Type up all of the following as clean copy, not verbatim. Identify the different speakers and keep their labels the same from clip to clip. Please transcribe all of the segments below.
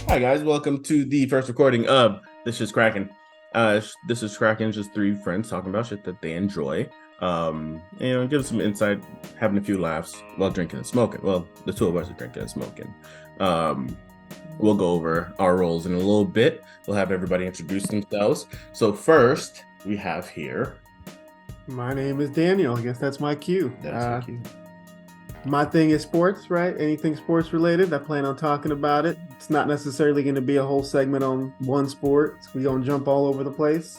Speaker 1: Hi guys, welcome to the first recording of This is Crackin. This is Crackin, just three friends talking about shit that they enjoy. Give some insight, having a few laughs while drinking and smoking. Well, the two of us are drinking and smoking. We'll go over our roles in a little bit. We'll have everybody introduce themselves. So first, we have here.
Speaker 2: My name is Daniel. I guess that's my cue.
Speaker 1: That's your cue.
Speaker 2: My thing is sports, right? Anything sports related, I plan on talking about it. It's not necessarily going to be a whole segment on one sport. We're going to jump all over the place.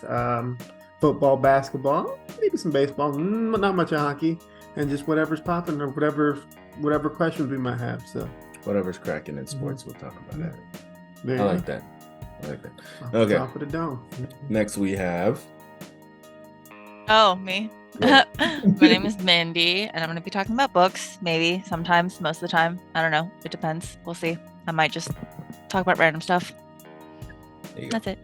Speaker 2: Football, basketball, maybe some baseball, not much of hockey, and just whatever's popping or whatever questions we might have. So
Speaker 1: whatever's cracking in sports, we'll talk about it.
Speaker 2: There
Speaker 1: I like that. Okay.
Speaker 2: Top of the dome.
Speaker 1: Next we have.
Speaker 3: Oh, me.
Speaker 1: Yeah.
Speaker 3: My name is Mindy, and I'm going to be talking about books, maybe, sometimes, most of the time. I don't know. It depends. We'll see. I might just talk about random stuff. That's it.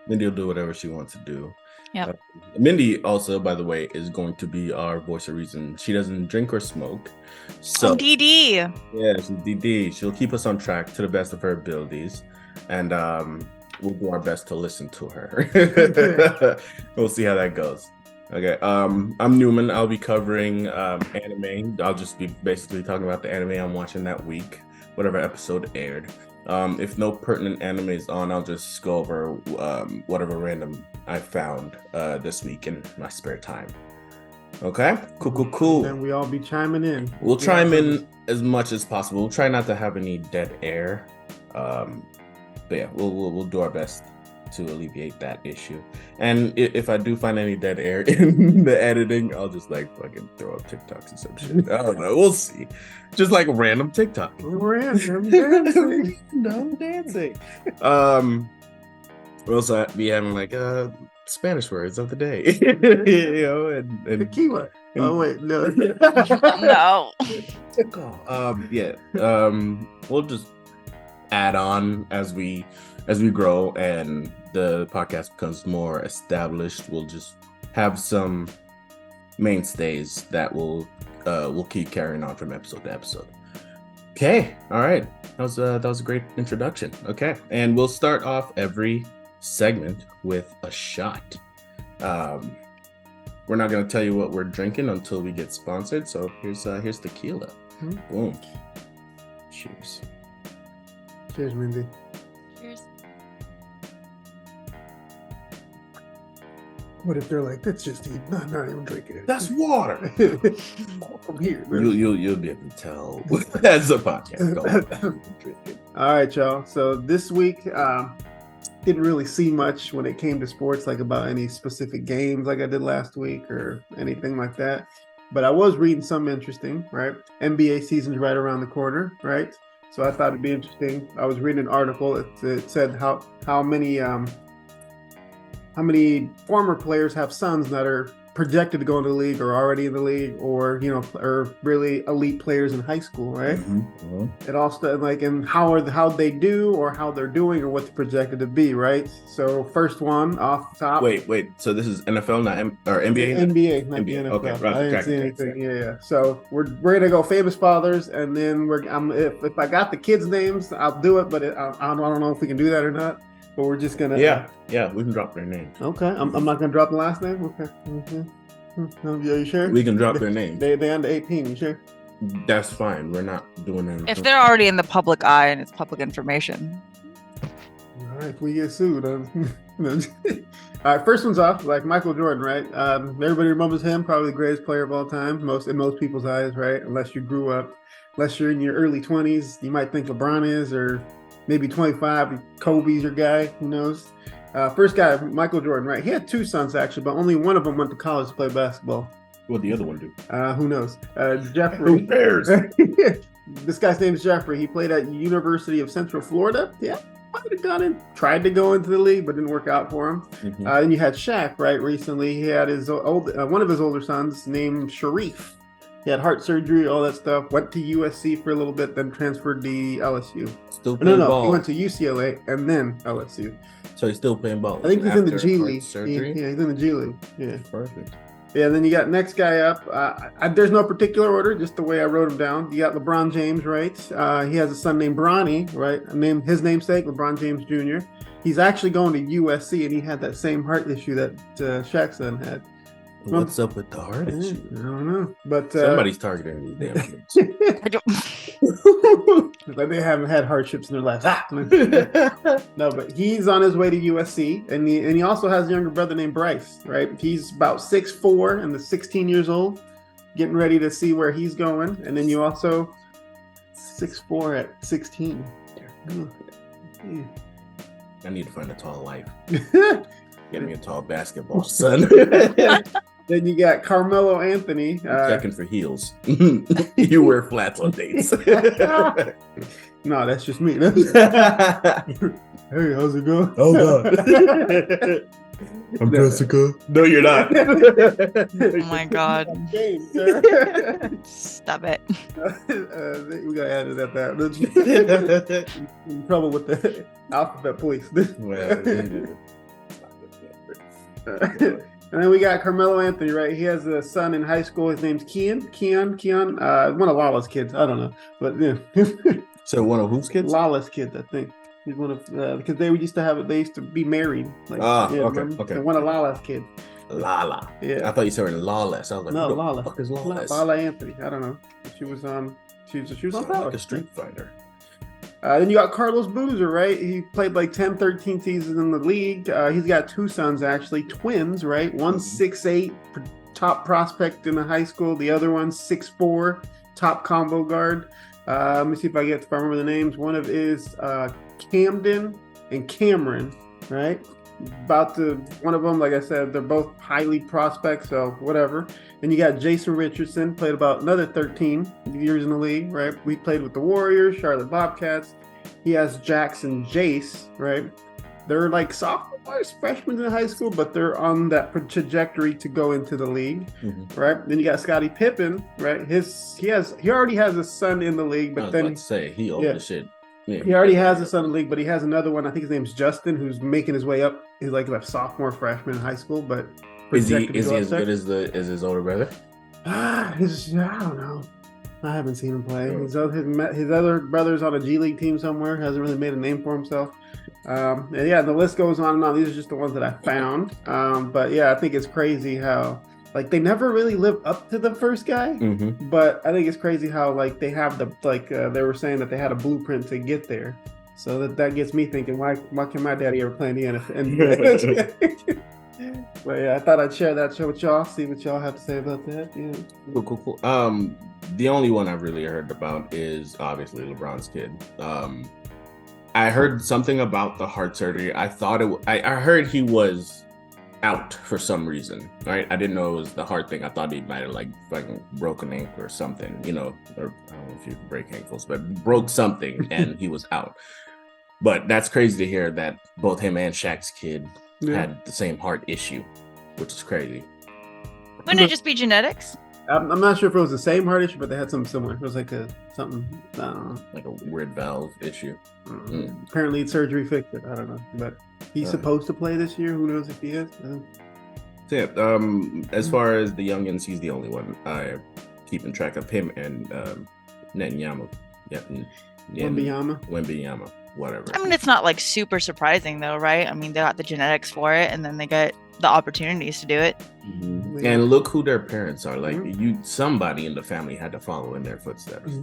Speaker 1: Mindy will do whatever she wants to do.
Speaker 3: Yeah.
Speaker 1: Mindy also, by the way, is going to be our voice of reason. She doesn't drink or smoke. So,
Speaker 3: DD.
Speaker 1: Yeah, she's DD. She'll keep us on track to the best of her abilities. And we'll do our best to listen to her. We'll see how that goes. Okay, I'm Newman. I'll be covering anime. I'll just be basically talking about the anime I'm watching that week, whatever episode aired. If no pertinent anime is on, I'll just go over whatever random I found this week in my spare time. Okay, cool.
Speaker 2: And we all be chiming in.
Speaker 1: We'll chime in as much as possible. We'll try not to have any dead air. But yeah, we'll do our best to alleviate that issue. And if I do find any dead air in the editing, I'll just fucking throw up TikToks and some shit. I don't know. We'll see. Just random TikTok.
Speaker 2: Random dancing.
Speaker 1: No dancing. We'll also be having Spanish words of the day. And
Speaker 2: Tequila. Oh wait, no.
Speaker 3: No.
Speaker 1: We'll just add on as we grow and the podcast becomes more established. We'll just have some mainstays that we'll keep carrying on from episode to episode. Okay, all right. That was a great introduction. Okay, and we'll start off every segment with a shot. We're not gonna tell you what we're drinking until we get sponsored. So here's tequila. Boom. Cheers.
Speaker 2: Cheers, Mindy.
Speaker 3: Cheers.
Speaker 2: What if they're like, that's just not even drinking it.
Speaker 1: That's water.
Speaker 2: From here.
Speaker 1: You'll be able to tell as a podcast.
Speaker 2: All right, y'all. So this week, didn't really see much when it came to sports, about any specific games like I did last week or anything like that. But I was reading something interesting, right? NBA season's right around the corner, right? So I thought it'd be interesting. I was reading an article. It said how many former players have sons that are projected to go into the league or already in the league, or are really elite players in high school, right?
Speaker 1: Mm-hmm.
Speaker 2: It also and how they do or how they're doing or what they're projected to be, right? So first one off the top.
Speaker 1: Wait. So this is NFL, not or NBA?
Speaker 2: NBA, not
Speaker 1: NBA.
Speaker 2: the NFL.
Speaker 1: Okay, right.
Speaker 2: I didn't see anything. Yeah. So we're gonna go famous fathers, and then if I got the kids' names, I'll do it. But I don't know if we can do that or not. But we're just gonna.
Speaker 1: Yeah, we can drop their names.
Speaker 2: Okay, I'm not gonna drop the last name. Okay. Mm-hmm. Are you sure?
Speaker 1: We can drop their names.
Speaker 2: They under 18. You sure?
Speaker 1: That's fine. We're not doing anything.
Speaker 3: If they're already in the public eye and it's public information.
Speaker 2: All right, if we get sued. All right, first one's off. Michael Jordan, right? Everybody remembers him, probably the greatest player of all time, in most people's eyes, right? Unless you grew up, unless you're in your early 20s, you might think LeBron is, or maybe 25, Kobe's your guy. Who knows? First guy, Michael Jordan, right? He had two sons, actually, but only one of them went to college to play basketball.
Speaker 1: What'd the other one do?
Speaker 2: Who knows? Jeffrey.
Speaker 1: Who cares?
Speaker 2: This guy's name is Jeffrey. He played at University of Central Florida. Yeah, might have tried to go into the league, but didn't work out for him.
Speaker 1: Mm-hmm.
Speaker 2: And you had Shaq, right? Recently, he had his one of his older sons named Sharif. He had heart surgery, all that stuff. Went to USC for a little bit, then transferred to LSU.
Speaker 1: Still playing ball.
Speaker 2: He went to UCLA and then LSU.
Speaker 1: So he's still playing ball.
Speaker 2: I think he's in the G League.
Speaker 1: Surgery?
Speaker 2: Yeah, he's in the G League. Yeah.
Speaker 1: Perfect.
Speaker 2: Yeah, then you got next guy up. There's no particular order, just the way I wrote him down. You got LeBron James, right? He has a son named Bronny, right? His namesake, LeBron James Jr. He's actually going to USC, and he had that same heart issue that Shaq's son had.
Speaker 1: What's up with the heart issue?
Speaker 2: I don't know, but
Speaker 1: somebody's targeting these damn kids.
Speaker 3: I don't.
Speaker 2: Like they haven't had hardships in their lives. No, but he's on his way to USC, and he also has a younger brother named Bryce, right? He's about 6'4" and 16 years old, getting ready to see where he's going. And then you also 6'4" at 16.
Speaker 1: I need to find a tall life. Get me a tall basketball, son.
Speaker 2: Then you got Carmelo Anthony.
Speaker 1: Checking for heels. You wear flats on dates.
Speaker 2: No, that's just me. Hey, how's it going?
Speaker 1: Oh, God. I'm Jessica. No, you're not.
Speaker 3: Oh my God. Stop it.
Speaker 2: We gotta add it at that. In trouble with the alphabet police. And then we got Carmelo Anthony, right? He has a son in high school. His name's Keon. One of Lala's kids. I don't know, but yeah.
Speaker 1: So one of whose kids?
Speaker 2: Lala's kids, I think. He's one of because they used to be married. Like,
Speaker 1: okay.
Speaker 2: One of Lala's kids.
Speaker 1: Lala.
Speaker 2: Yeah.
Speaker 1: I thought you said lawless. I was like,
Speaker 2: no,
Speaker 1: who
Speaker 2: Lala.
Speaker 1: the fuck is lawless?
Speaker 2: Lala Anthony. I don't know. She was on power.
Speaker 1: Like a Street Fighter.
Speaker 2: Then you got Carlos Boozer, right? He played like 10, 13 seasons in the league. He's got two sons, actually, twins, right? One's 6'8", top prospect in the high school. The other one's 6'4", top combo guard. Let me see if I remember the names. One of is Camden and Cameron, right? One of them, like I said, they're both highly prospects, so whatever. And you got Jason Richardson, played about another 13 years in the league, right? We played with the Warriors, Charlotte Bobcats. He has Jackson Jace, right? They're like sophomores, freshmen in high school, but they're on that trajectory to go into the league, right? Then you got Scottie Pippen, right? He already has a son in the league, but then
Speaker 1: he old as shit. Yeah.
Speaker 2: He already has a son in the league, but he has another one. I think his name's Justin, who's making his way up. He's like a sophomore, freshman in high school, but
Speaker 1: is he as good as his older brother?
Speaker 2: I don't know. I haven't seen him play. His other brother's on a G League team somewhere. Hasn't really made a name for himself. And yeah, the list goes on and on. These are just the ones that I found. But yeah, I think it's crazy how like they never really live up to the first guy. But I think it's crazy how like they have they were saying that they had a blueprint to get there. So that gets me thinking, why can my daddy ever play in the NFL? But yeah, I thought I'd share that show with y'all, see what y'all have to say about that. Yeah.
Speaker 1: Cool. The only one I've really heard about is obviously LeBron's kid. I heard something about the heart surgery. I heard he was out for some reason, right? I didn't know it was the heart thing. I thought he might have like fucking broken ankle or something, or I don't know if you can break ankles, but broke something and he was out. But that's crazy to hear that both him and Shaq's kid had the same heart issue, which is crazy.
Speaker 3: Wouldn't it just be genetics?
Speaker 2: I'm not sure if it was the same heart issue, but they had something similar. It was like something, I don't know.
Speaker 1: Like a weird valve issue.
Speaker 2: Apparently surgery fixed it. I don't know. But he's supposed to play this year. Who knows if he is?
Speaker 1: So yeah, as far as the youngins, he's the only one keeping track of him and Netanyahu. Wembanyama. Whatever.
Speaker 3: I mean, it's not like super surprising though, right? I mean, they got the genetics for it, and then they get the opportunities to do it.
Speaker 1: And look who their parents are. Like somebody in the family had to follow in their footsteps.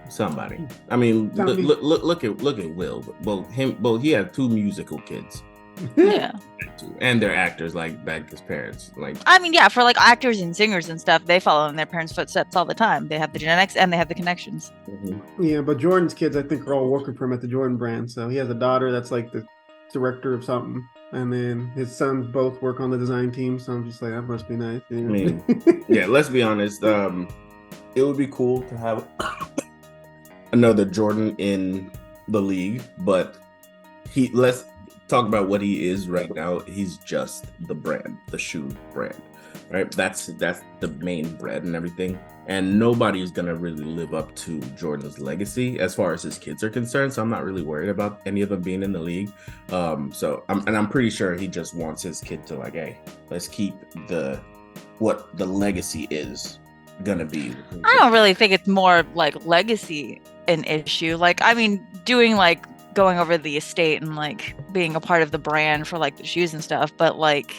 Speaker 1: Somebody. I mean, look at Will. Both he had two musical kids.
Speaker 3: Yeah.
Speaker 1: And they're actors like his parents. Like,
Speaker 3: I mean, yeah, for like actors and singers and stuff, they follow in their parents' footsteps all the time. They have the genetics and they have the connections.
Speaker 2: Yeah, but Jordan's kids, I think, are all working for him at the Jordan brand. So he has a daughter that's like the director of something, and then his sons both work on the design team. So I'm just like, that must be nice. You know? I
Speaker 1: mean, yeah, let's be honest. It would be cool to have another Jordan in the league, but let's talk about what he is right now. He's just the brand, the shoe brand, right? That's the main brand and everything. And nobody is gonna really live up to Jordan's legacy as far as his kids are concerned. So I'm not really worried about any of them being in the league. So I'm pretty sure he just wants his kid to like, hey, let's keep what the legacy is gonna be.
Speaker 3: I don't really think it's more like legacy an issue. Like, I mean, doing like going over the estate and like being a part of the brand for like the shoes and stuff, but like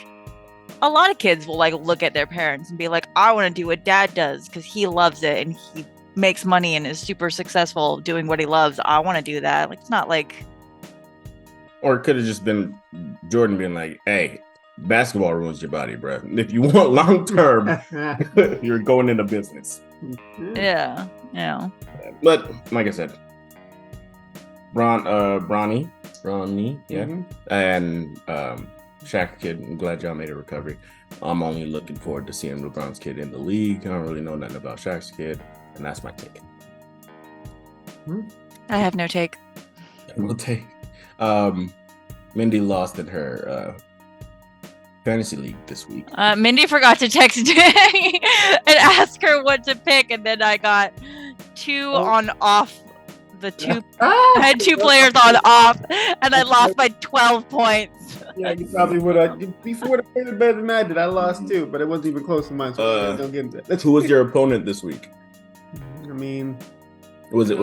Speaker 3: a lot of kids will like look at their parents and be like, I want to do what dad does because he loves it and he makes money and is super successful doing what he loves. I want to do that. Like, it's not like.
Speaker 1: Or it could have just been Jordan being like, hey, basketball ruins your body, bro. If you want long term, you're going into business.
Speaker 3: Yeah.
Speaker 1: But like I said, Bronny, yeah, and Shaq kid. I'm glad y'all made a recovery. I'm only looking forward to seeing LeBron's kid in the league. I don't really know nothing about Shaq's kid, and that's my take.
Speaker 3: I have no take.
Speaker 1: No take. Mindy lost in her fantasy league this week.
Speaker 3: Mindy forgot to text me and ask her what to pick, and then I got two on off. The two I had two players on off, and I lost by 12 points.
Speaker 2: Yeah, you probably would have. Before the played better than I did, I lost too, but it wasn't even close to mine. So don't get into that.
Speaker 1: Who was your opponent this week?
Speaker 2: I mean,
Speaker 1: was it?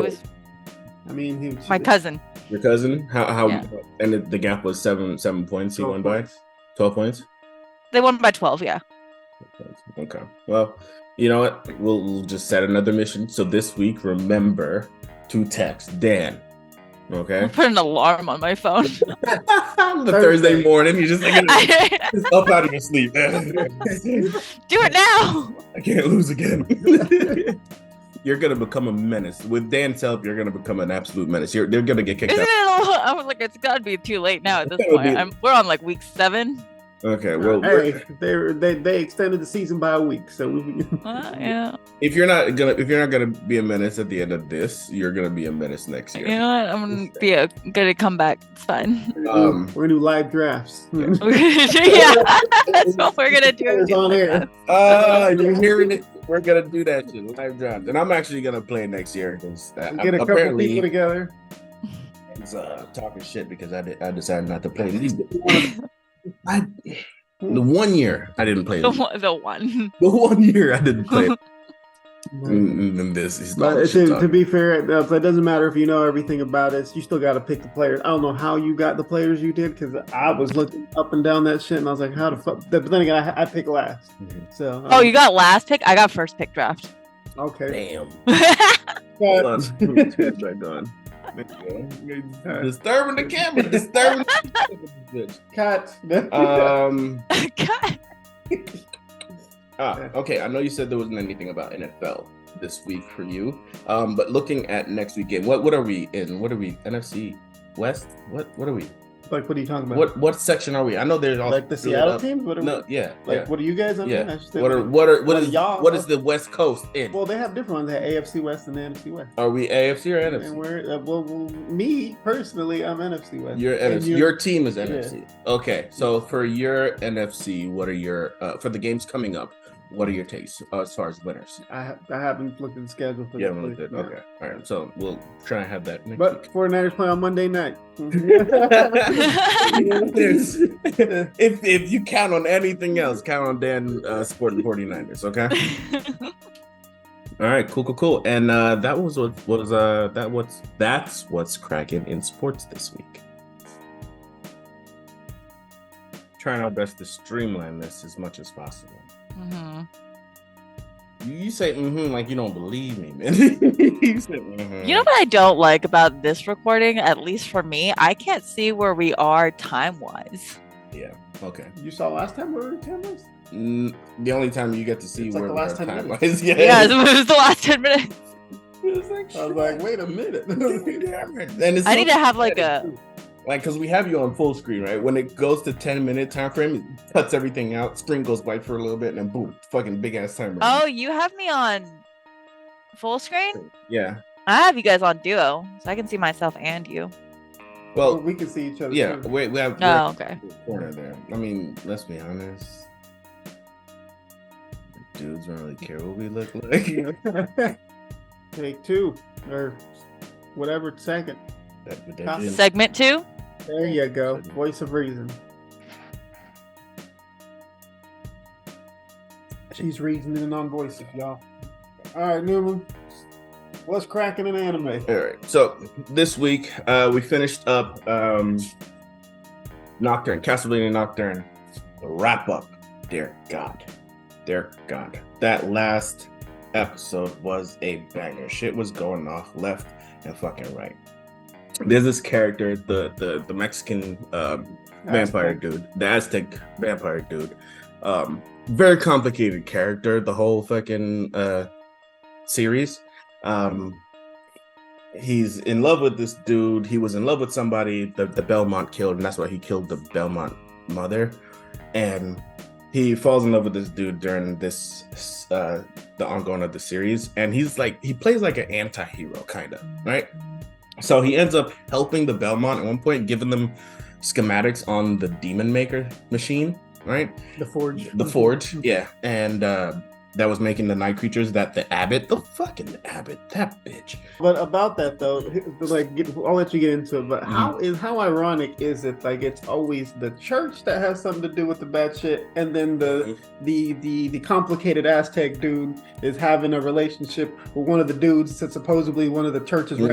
Speaker 2: He
Speaker 3: my cousin.
Speaker 1: Your cousin? How? Yeah. And the gap was 7 points. He won by 12 points.
Speaker 3: They won by 12. Yeah.
Speaker 1: Okay. Well, you know what? We'll just set another mission. So this week, remember to text Dan. Okay.
Speaker 3: I'll put an alarm on my phone.
Speaker 1: The Thursday morning, you just up out of your sleep. Do
Speaker 3: it now.
Speaker 1: I can't lose again. You're gonna become a menace. With Dan's help, you're gonna become an absolute menace. They're gonna get kicked out.
Speaker 3: I was like, it's gotta be too late now at this point. We're on like week 7.
Speaker 1: Okay, well,
Speaker 2: hey, they extended the season by a week, so
Speaker 3: yeah.
Speaker 1: If you're not gonna be a menace at the end of this, you're gonna be a menace next year.
Speaker 3: You know what? I'm gonna gonna come back. It's fine.
Speaker 2: We're gonna do live drafts.
Speaker 3: Yeah, that's what we're gonna do.
Speaker 2: It's on air.
Speaker 1: You're hearing it. We're gonna do that shit, live draft, and I'm actually gonna play next year because
Speaker 2: get a couple people together.
Speaker 1: He's talking shit because I decided not to play. The 1 year I didn't play.
Speaker 3: The 1
Speaker 1: year I didn't play. And this,
Speaker 2: to be fair, it doesn't matter if you know everything about it. You still got to pick the players. I don't know how you got the players you did because I was looking up and down that shit and I was like, how the fuck? But then again, I picked last. So.
Speaker 3: Oh, you got last pick? I got first pick draft.
Speaker 2: Okay.
Speaker 1: Damn. Hold on. Right on. Disturbing the camera. Disturbing the
Speaker 2: cut.
Speaker 3: Cut.
Speaker 1: Okay. I know you said there wasn't anything about NFL this week for you. But looking at next weekend, what are we in? What are we? NFC West? What are we?
Speaker 2: Like, what are you talking about?
Speaker 1: What section are we? I know there's all
Speaker 2: like the Seattle teams.
Speaker 1: What are
Speaker 2: you guys?
Speaker 1: Yeah. What is the West Coast in?
Speaker 2: Well, they have different ones. They have AFC West and the NFC West.
Speaker 1: Are we AFC or NFC?
Speaker 2: And we're me personally, I'm NFC West.
Speaker 1: Your NFC. Your team is NFC. Yeah. Okay, so for your NFC, what are your for the games coming up? What are your takes as far as winners?
Speaker 2: I haven't looked at the schedule for
Speaker 1: that. Yeah. Okay. All right. So we'll try and have that next
Speaker 2: week. 49ers play on Monday night.
Speaker 1: if you count on anything else, count on Dan supporting 49ers, okay? All right, cool. And that's what's cracking in sports this week. Trying our best to streamline this as much as possible.
Speaker 3: Mm-hmm.
Speaker 1: You say like you don't believe me, man. You say,
Speaker 3: You know what I don't like about this recording, at least for me? I can't see where we are time-wise.
Speaker 1: Yeah. Okay.
Speaker 2: You saw last time where we were time-wise?
Speaker 1: The only time you get to see where
Speaker 2: the last 10 minutes.
Speaker 1: Is,
Speaker 3: yeah, it was the last 10 minutes.
Speaker 2: I was like, wait a minute.
Speaker 1: And
Speaker 3: I need to have like
Speaker 1: because we have you on full screen, right? When it goes to 10-minute time frame, it cuts everything out. Screen goes white for a little bit, and then boom, fucking big ass timer.
Speaker 3: Oh, you have me on full screen?
Speaker 1: Yeah.
Speaker 3: I have you guys on duo, so I can see myself and you.
Speaker 2: Well, we can see each other.
Speaker 1: Yeah,
Speaker 2: too.
Speaker 1: we have.
Speaker 3: Oh, okay.
Speaker 1: Corner there. I mean, let's be honest. Dudes don't really care what we look like.
Speaker 2: Take 2 or whatever second.
Speaker 3: Segment 2.
Speaker 2: There you go. Voice of reason. She's reasoning on voices, y'all. All right, Newman. What's cracking in anime?
Speaker 1: All right. So this week we finished up Nocturne, Castlevania Nocturne. The wrap up. Dear God. That last episode was a banger. Shit was going off left and fucking right. There's this character, the Mexican vampire dude, the Aztec vampire dude. Very complicated character, the whole fucking series. He's in love with this dude. He was in love with somebody the Belmont killed, and that's why he killed the Belmont mother. And he falls in love with this dude during this the ongoing of the series, and he plays like an anti-hero kind of, right? So he ends up helping the Belmont at one point, giving them schematics on the Demon Maker machine, right?
Speaker 2: The Forge.
Speaker 1: The Forge, yeah. And that was making the night creatures that the Abbot, that bitch.
Speaker 2: But about that though, like I'll let you get into it. But how ironic is it? Like it's always the church that has something to do with the bad shit, and then the complicated Aztec dude is having a relationship with one of the dudes that's supposedly one of the church's right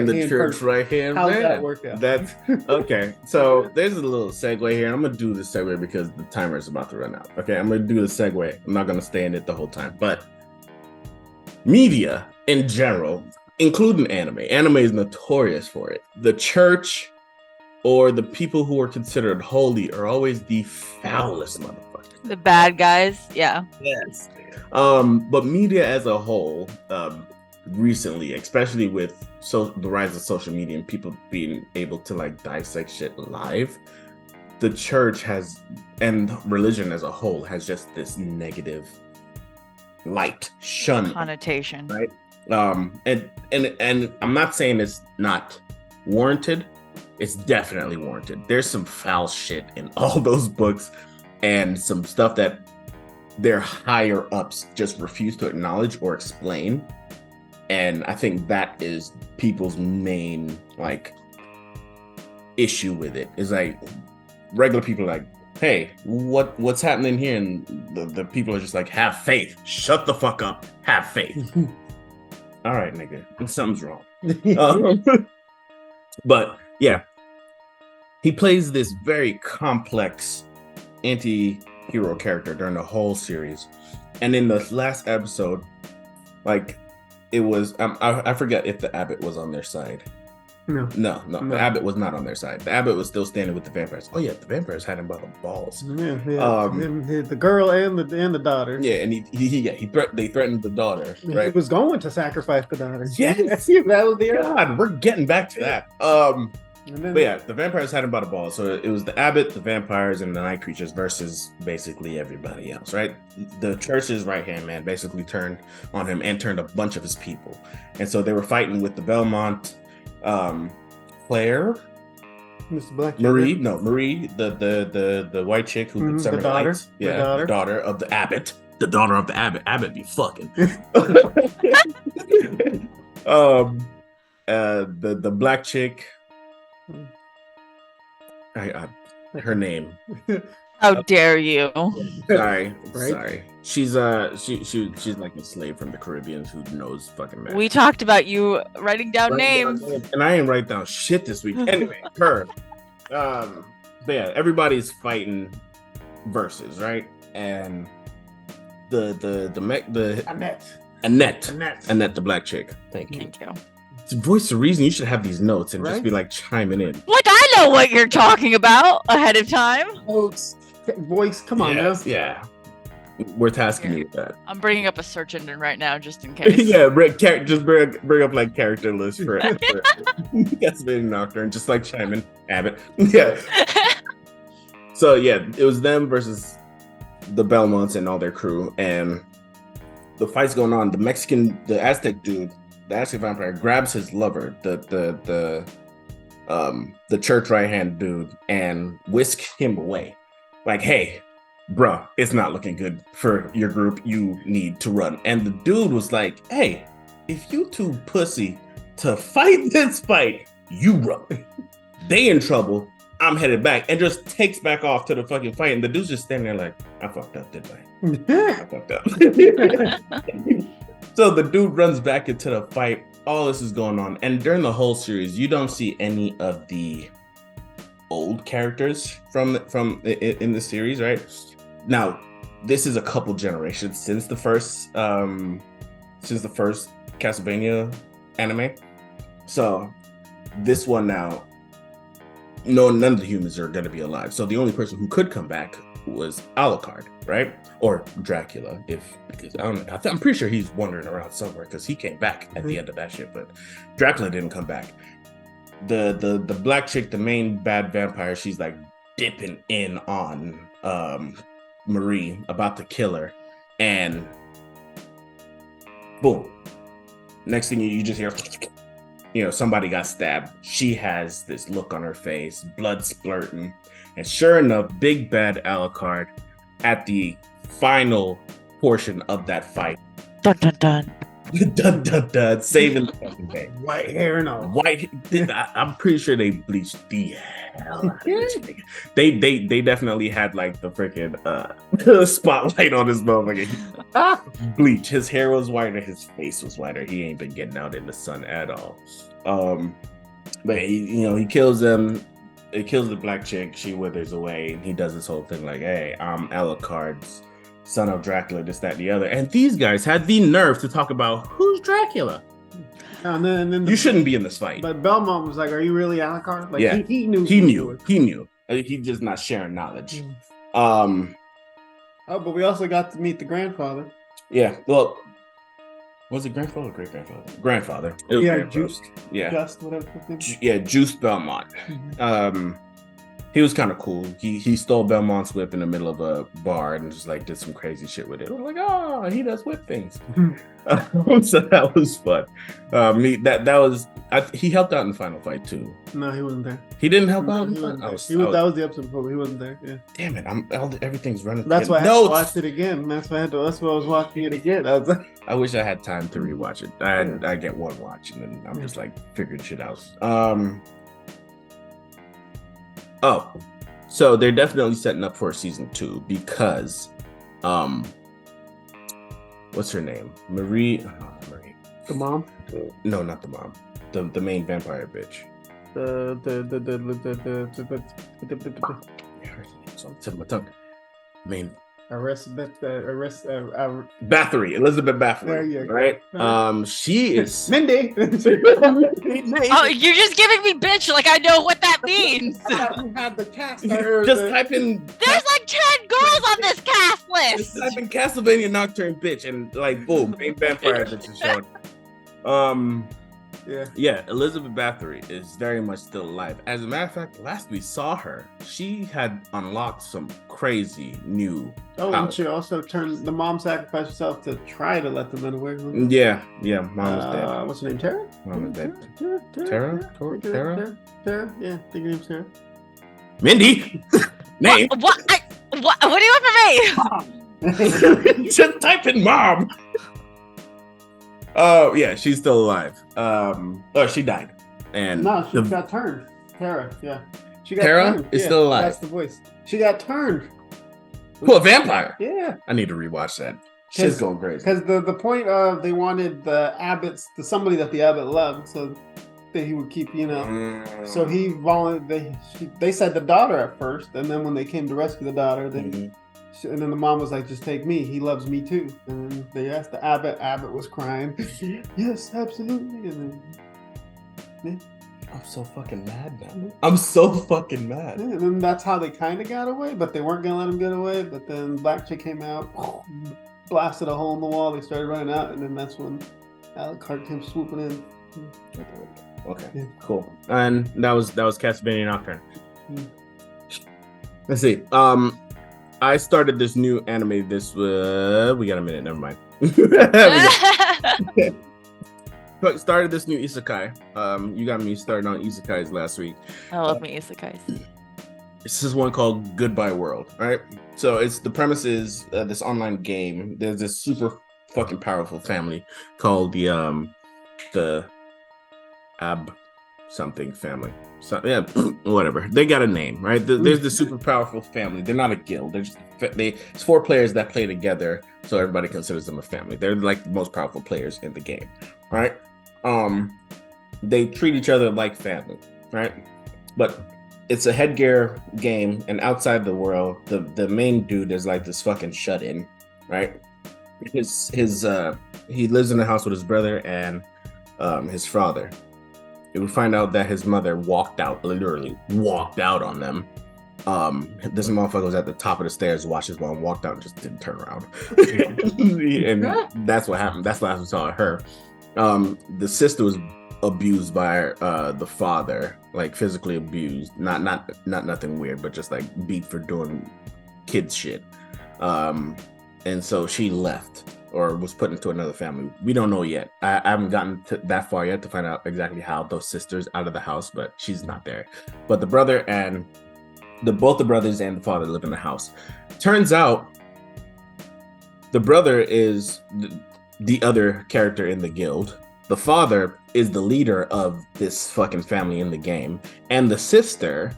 Speaker 2: hand person. How does that work out?
Speaker 1: That's okay. So there's a little segue here. I'm gonna do the segue because the timer is about to run out. Okay, I'm gonna do the segue. I'm not gonna stay in it the whole time, but media in general, including anime is notorious for it. The church or the people who are considered holy are always the foulest motherfuckers.
Speaker 3: The bad guys, yeah.
Speaker 1: Yes. But media as a whole, recently, especially with the rise of social media and people being able to like dissect shit live, the church and religion as a whole has just this negative light shun
Speaker 3: connotation,
Speaker 1: right? And I'm not saying it's not warranted. It's definitely warranted. There's some foul shit in all those books and some stuff that their higher ups just refuse to acknowledge or explain. And I think that is people's main like issue with it. Is like regular people are like, hey, what's happening here? And the people are just like, have faith. Shut the fuck up. Have faith. All right, nigga. Something's wrong. But yeah, he plays this very complex anti-hero character during the whole series. And in the last episode, like it was, I forget if the Abbot was on their side. No. The Abbot was not on their side. The Abbot was still standing with the vampires. Oh yeah, the vampires had him by the balls.
Speaker 2: Yeah. The girl and the daughter.
Speaker 1: Yeah, and they threatened the daughter. Right?
Speaker 2: He was going to sacrifice the daughter.
Speaker 1: Yes,
Speaker 2: that was the
Speaker 1: God. We're getting back to that. But yeah, the vampires had him by the balls. So it was the Abbot, the vampires, and the night creatures versus basically everybody else. Right? The church's right hand man basically turned on him and turned a bunch of his people, and so they were fighting with the Belmont. Claire,
Speaker 2: Mr. Black,
Speaker 1: Marie, the white chick who could summon lights. Yeah, the daughter of the Abbot. The daughter of the Abbot. Abbot be fucking. The black chick. Her name.
Speaker 3: How dare you?
Speaker 1: Sorry,
Speaker 2: right?
Speaker 1: Sorry. She's like a slave from the Caribbean who knows fucking magic.
Speaker 3: We talked about you writing down names,
Speaker 1: and I ain't write down shit this week. Anyway, her. But yeah, everybody's fighting versus, right? And the Annette, the black chick. Thank you. It's voice of reason. You should have these notes and just be like chiming in.
Speaker 3: Like I know what you're talking about ahead of time.
Speaker 2: Voice, come on now.
Speaker 1: Yeah. We're tasking you with that.
Speaker 3: I'm bringing up a search engine right now just in case.
Speaker 1: Yeah, just bring up like character list for Castlevania Nocturne, just like chiming Abbott. Yeah. So yeah, it was them versus the Belmonts and all their crew, and the fight's going on. The Aztec dude, the Aztec vampire, grabs his lover, the church right hand dude, and whisks him away. Like, hey, bruh, it's not looking good for your group. You need to run. And the dude was like, hey, if you too pussy to fight this fight, you run. They in trouble. I'm headed back, and just takes back off to the fucking fight. And the dude's just standing there like, I fucked up, didn't I? I fucked up. So the dude runs back into the fight. All this is going on, and during the whole series, you don't see any of the old characters from in the series, right? Now, this is a couple generations since the first Castlevania anime. So this one now, none of the humans are going to be alive. So the only person who could come back was Alucard, right? Or Dracula, because I'm pretty sure he's wandering around somewhere because he came back at the end of that shit, but Dracula didn't come back. The black chick, the main bad vampire, she's like dipping in on Marie, about to kill her, and boom. Next thing you just hear, somebody got stabbed. She has this look on her face, blood splurting, and sure enough, big bad Alucard at the final portion of that fight.
Speaker 3: Dun dun dun.
Speaker 1: Dun dun dun, saving the fucking day.
Speaker 2: White hair and all.
Speaker 1: I'm pretty sure they bleached the hell out of this nigga. They definitely had like the freaking spotlight on this motherfucker. Bleach. His hair was whiter, his face was whiter. He ain't been getting out in the sun at all. But he kills them. It kills the black chick. She withers away, and he does this whole thing like, "Hey, I'm Alucard's son of Dracula, this, that, and the other." And these guys had the nerve to talk about who's Dracula.
Speaker 2: And then
Speaker 1: You shouldn't be in this fight.
Speaker 2: But Belmont was like, "Are you really Alucard?" Like,
Speaker 1: Yeah.
Speaker 2: he knew.
Speaker 1: He knew. He's just not sharing knowledge.
Speaker 2: Oh, but we also got to meet the grandfather.
Speaker 1: Yeah. Well, was it grandfather or great grandfather? Grandfather. It was
Speaker 2: Yeah,
Speaker 1: grandfather.
Speaker 2: Juiced.
Speaker 1: Yeah.
Speaker 2: Just whatever.
Speaker 1: Juice Belmont. He was kind of cool. He stole Belmont's whip in the middle of a bar and just like did some crazy shit with it. I was like, oh, he does whip things. So that was fun. He helped out in the final fight too.
Speaker 2: No, he wasn't there.
Speaker 1: He didn't help out in the
Speaker 2: He
Speaker 1: final.
Speaker 2: wasn't there. That was the episode before. He wasn't there. Yeah.
Speaker 1: Damn it! Everything's running.
Speaker 2: That's why I had to watch it again. That's why I was watching it again. I was like,
Speaker 1: I wish I had time to rewatch it. I get one watch and then I'm just like figuring shit out. Oh, so they're definitely setting up for a season 2 because, what's her name? Marie. Oh, not Marie.
Speaker 2: the mom.
Speaker 1: No, not the mom. The main vampire bitch. Yeah, her name's on the tip of my tongue. Main. Bathory, Elizabeth Bathory.
Speaker 2: There you go.
Speaker 1: Right? She is
Speaker 2: Mindy.
Speaker 3: Oh, you're just giving me bitch like I know what that means.
Speaker 2: Had the cast.
Speaker 1: Just type in.
Speaker 3: There's like 10 girls on this cast
Speaker 1: Just
Speaker 3: list.
Speaker 1: type in Castlevania Nocturne bitch and like boom, main vampire bitch is showing. Yeah, Elizabeth Bathory is very much still alive. As a matter of fact, last we saw her, she had unlocked some crazy new.
Speaker 2: Oh,
Speaker 1: powers.
Speaker 2: and she also the mom sacrificed herself to try to let the men away.
Speaker 1: Yeah, mom was dead.
Speaker 2: What's her name? Tara?
Speaker 1: Mom was dead.
Speaker 2: Tara?
Speaker 1: Tara?
Speaker 2: Tara? Yeah, I think her name's Tara.
Speaker 1: Mindy! Name!
Speaker 3: What do you want from me?
Speaker 1: Just type in mom! Oh, yeah, she's still alive. She died. And
Speaker 2: No, she got turned. Tara, yeah. She got
Speaker 1: Tara
Speaker 2: turned.
Speaker 1: is still alive.
Speaker 2: That's the voice. She got turned.
Speaker 1: Who, a vampire?
Speaker 2: Yeah.
Speaker 1: I need to rewatch that. She's going crazy.
Speaker 2: Because the point of they wanted the abbots, somebody that the abbot loved, so that he would keep, So he they said the daughter at first, and then when they came to rescue the daughter, and then the mom was like, "Just take me. He loves me too." And then they asked the abbot. Abbott was crying. Yes, absolutely. And then
Speaker 1: I'm so fucking mad now. I'm so fucking mad.
Speaker 2: and then that's how they kind of got away, but they weren't gonna let him get away. But then Black Chick came out, blasted a hole in the wall. They started running out, and then that's when Alucard came swooping in.
Speaker 1: Okay, cool. And that was Castlevania Nocturne. Let's see. I started this new anime. We got a minute. Never mind. Started this new isekai. You got me started on isekais last week.
Speaker 3: I love me isekais.
Speaker 1: This is one called Goodbye World, right? So the premise is this online game. There's this super fucking powerful family called the something family. So yeah, whatever. They got a name, right? There's the super powerful family. They're not a guild. They're just it's 4 players that play together, so everybody considers them a family. They're like the most powerful players in the game, right? They treat each other like family, right? But it's a headgear game, and outside the world, the main dude is like this fucking shut-in, right? He lives in a house with his brother and his father. We find out that his mother literally walked out on them. This motherfucker was at the top of the stairs, watched his mom walked out and just didn't turn around. And that's what happened. That's the last we saw of her. The sister was abused by the father, like physically abused, not nothing weird, but just like beat for doing kid shit. And so she left or was put into another family. We don't know yet. I haven't gotten that far yet to find out exactly how those sisters out of the house, but she's not there. But the brother and both the brothers and the father live in the house. Turns out the brother is the other character in the guild. The father is the leader of this fucking family in the game, and the sister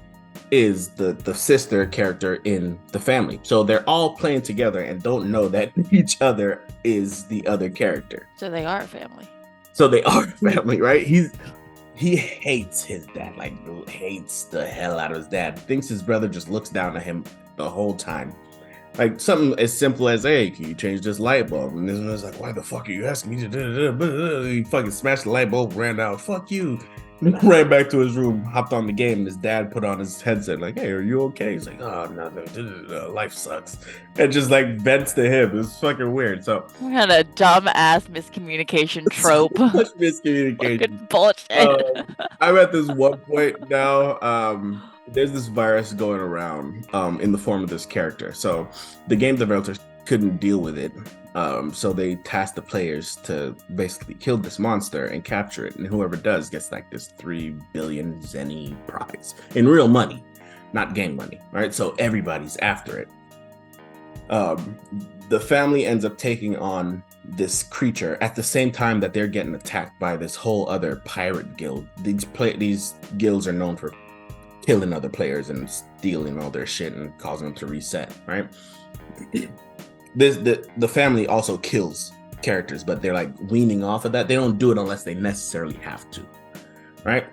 Speaker 1: is the sister character in the family. So they're all playing together and don't know that each other is the other character.
Speaker 3: So they are a family.
Speaker 1: So they are a family, right? He hates his dad, like hates the hell out of his dad. Thinks his brother just looks down at him the whole time. Like something as simple as, hey, can you change this light bulb? And this one's like, why the fuck are you asking me to? He fucking smashed the light bulb, ran out. Fuck you. Ran back to his room, hopped on the game, and his dad put on his headset, like, hey, are you okay? He's like, oh, no, life sucks. And just like vents to him. It's fucking weird. So
Speaker 3: we had a dumb ass miscommunication trope.
Speaker 1: So much miscommunication.
Speaker 3: Bullshit.
Speaker 1: I'm at this one point now. There's this virus going around in the form of this character. So the game developers couldn't deal with it. So they tasked the players to basically kill this monster and capture it. And whoever does gets like this 3 billion Zenny prize in real money, not game money, right? So everybody's after it. The family ends up taking on this creature at the same time that they're getting attacked by this whole other pirate guild. These guilds are known for killing other players and stealing all their shit and causing them to reset, right? The family also kills characters, but they're like weaning off of that. They don't do it unless they necessarily have to, right?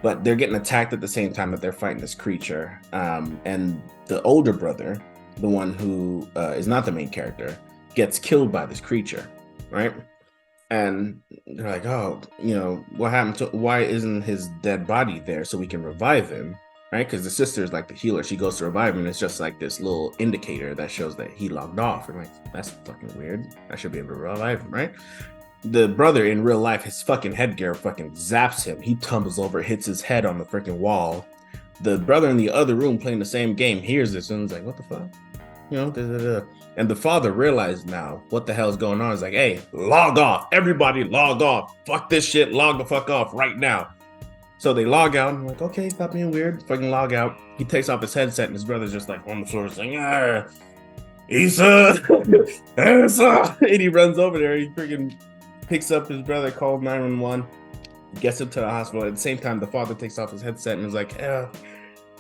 Speaker 1: But they're getting attacked at the same time that they're fighting this creature. And the older brother, the one who is not the main character, gets killed by this creature, right? And they're like, oh, what happened to, why isn't his dead body there so we can revive him, right? Because the sister is like the healer. She goes to revive him, and it's just like this little indicator that shows that he logged off. And like, that's fucking weird. I should be able to revive him, right? The brother in real life, his fucking headgear fucking zaps him. He tumbles over, hits his head on the freaking wall. The brother in the other room playing the same game hears this and is like, what the fuck? And the father realized now what the hell is going on. He's like, hey, log off. Everybody log off. Fuck this shit. Log the fuck off right now. So they log out. I'm like, okay, stop being weird. Fucking log out. He takes off his headset and his brother's just like on the floor saying, Issa, Issa. And he runs over there. He freaking picks up his brother, calls 911, gets him to the hospital. At the same time, the father takes off his headset and is like,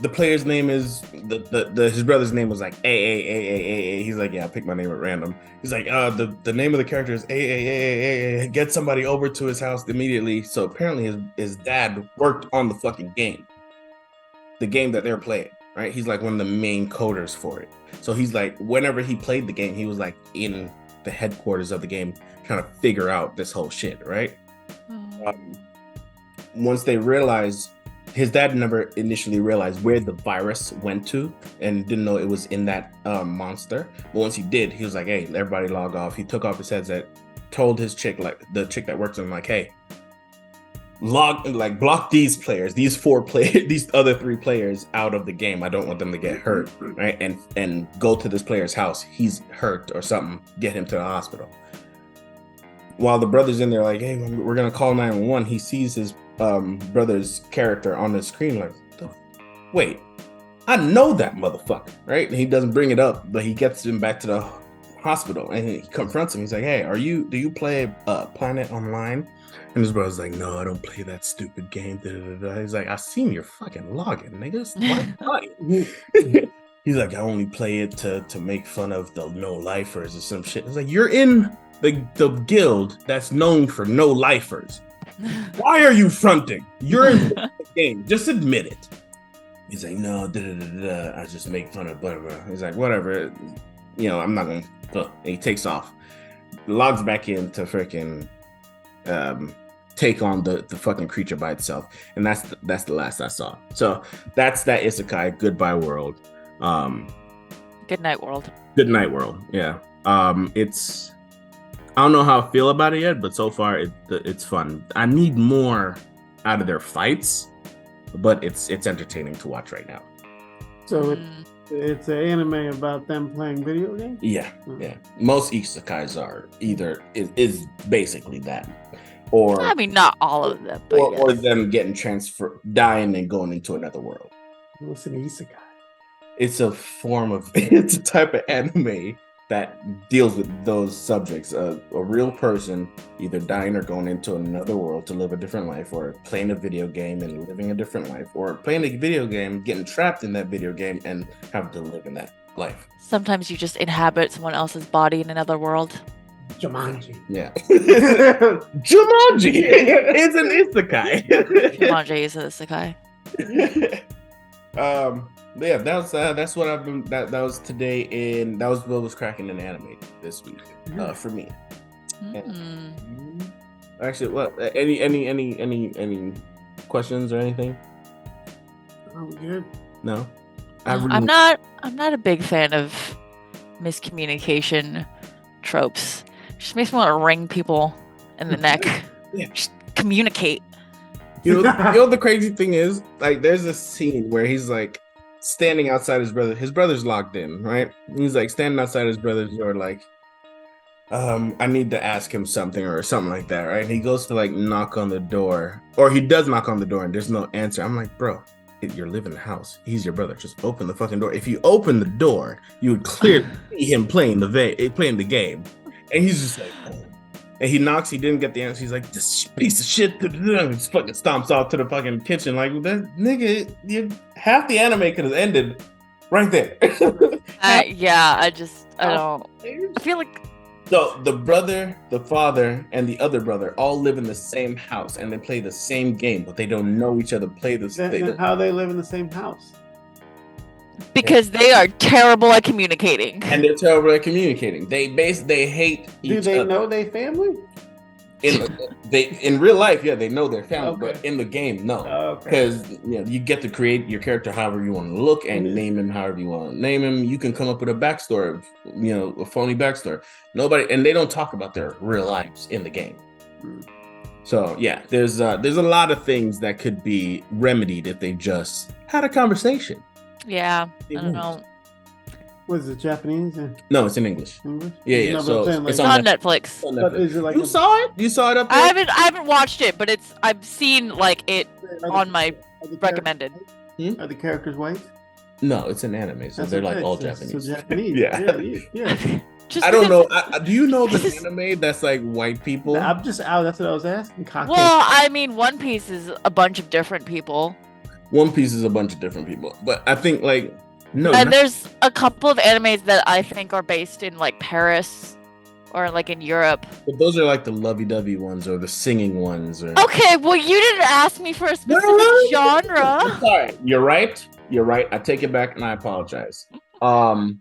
Speaker 1: the player's name is his brother's name was like A. He's like, yeah, I picked my name at random. He's like, the name of the character is A. Get somebody over to his house immediately. So apparently his dad worked on the fucking game, the game that they're playing, right? He's like one of the main coders for it. So he's like, whenever he played the game, he was like in the headquarters of the game trying to figure out this whole shit, right? Once they realize. His dad never initially realized where the virus went to and didn't know it was in that monster. But once he did, he was like, hey, everybody log off. He took off his headset, told his chick, like the chick that works with him, like, hey, block these players, these 4 players, these other 3 players out of the game. I don't want them to get hurt, right? And go to this player's house. He's hurt or something. Get him to the hospital. While the brother's in there, like, hey, we're going to call 911. He sees his brother's character on the screen, like, wait, I know that motherfucker, right? And he doesn't bring it up, but he gets him back to the hospital, and he confronts him. He's like, "Hey, do you play Planet Online?" And his brother's like, "No, I don't play that stupid game." Da, da, da, da. He's like, "I seen your fucking login, niggas. Why?" He's like, "I only play it to make fun of the no lifers or some shit." It's like, you're in the guild that's known for no lifers. Why are you fronting? You're in the game. Just admit it. He's like, "No, da, da, da, da. I just make fun of blah, blah." He's like, "Whatever. I'm not gonna." And he takes off, logs back in to freaking take on the fucking creature by itself, and that's the last I saw. So that's that isekai. Goodbye world.
Speaker 3: Good night world.
Speaker 1: Good night world. Yeah. It's, I don't know how I feel about it yet, but so far it's fun. I need more out of their fights, but it's entertaining to watch right now.
Speaker 2: So it's an anime about them playing video games?
Speaker 1: Yeah. Most isekais are either is basically that. Or
Speaker 3: I mean, not all of them, but
Speaker 1: or them getting dying and going into another world.
Speaker 2: What's an isekai?
Speaker 1: It's a type of anime that deals with those subjects. A real person either dying or going into another world to live a different life, or playing a video game and living a different life, or playing a video game, getting trapped in that video game and having to live in that life.
Speaker 3: Sometimes you just inhabit someone else's body in another world.
Speaker 2: Jumanji.
Speaker 1: Yeah. Jumanji! It's an isekai.
Speaker 3: Jumanji is an isekai.
Speaker 1: Yeah, that's what I've been. That was today, and that was what was cracking in anime this week for me. Actually, what? Any questions or anything?
Speaker 2: Oh, good.
Speaker 1: No,
Speaker 3: I'm not a big fan of miscommunication tropes. It just makes me want to wring people in the neck.
Speaker 1: Yeah.
Speaker 3: Just communicate.
Speaker 1: You know the crazy thing is, like, there's a scene where he's like standing outside his brother. His brother's locked in, right? He's like standing outside his brother's door, like, I need to ask him something or something like that, right? And he goes to like knock on the door, or he does knock on the door, and there's no answer. I'm like, bro, you're living in the house. He's your brother. Just open the fucking door. If you open the door, you would clearly see him playing the game, and he's just like. And he knocks, he didn't get the answer. He's like, "This piece of shit." He just fucking stomps off to the fucking kitchen. Like, that nigga, half the anime could have ended right there.
Speaker 3: I don't. I feel like.
Speaker 1: So the brother, the father, and the other brother all live in the same house, and they play the same game, but they don't know each other.
Speaker 2: How they live in the same house?
Speaker 3: Because they are terrible at communicating.
Speaker 1: And they're terrible at communicating. They hate each other.
Speaker 2: Do they know their family?
Speaker 1: In real life, yeah, they know their family,
Speaker 2: Okay.
Speaker 1: but in the game, no.
Speaker 2: Okay.
Speaker 1: Because you get to create your character however you want to look and name him however you want to name him. You can come up with a backstory, a phony backstory. And they don't talk about their real lives in the game. So yeah, there's a lot of things that could be remedied if they just had a conversation.
Speaker 3: Yeah, I don't know.
Speaker 2: Was it Japanese?
Speaker 1: No, it's in English.
Speaker 2: English?
Speaker 1: Yeah.
Speaker 2: No,
Speaker 1: So
Speaker 2: saying, like,
Speaker 3: It's on Netflix.
Speaker 2: But is it like
Speaker 1: You saw it? You saw it up there?
Speaker 3: I haven't watched it, but I've seen like it on my recommended.
Speaker 2: Are the characters white?
Speaker 1: No, it's an anime, so they're like all Japanese.
Speaker 2: So Japanese.
Speaker 1: Yeah.
Speaker 3: Just
Speaker 1: I don't
Speaker 3: because-
Speaker 1: know. Do you know the anime that's like white people?
Speaker 2: I'm just out. That's what I was asking.
Speaker 3: Well, I mean, One Piece is a bunch of different people.
Speaker 1: One Piece is a bunch of different people, but I think like no.
Speaker 3: And there's a couple of animes that I think are based in like Paris or like in Europe.
Speaker 1: But those are like the lovey-dovey ones or the singing ones. Or...
Speaker 3: Okay, well, you didn't ask me for a specific genre.
Speaker 1: Sorry, you're right. I take it back and I apologize. And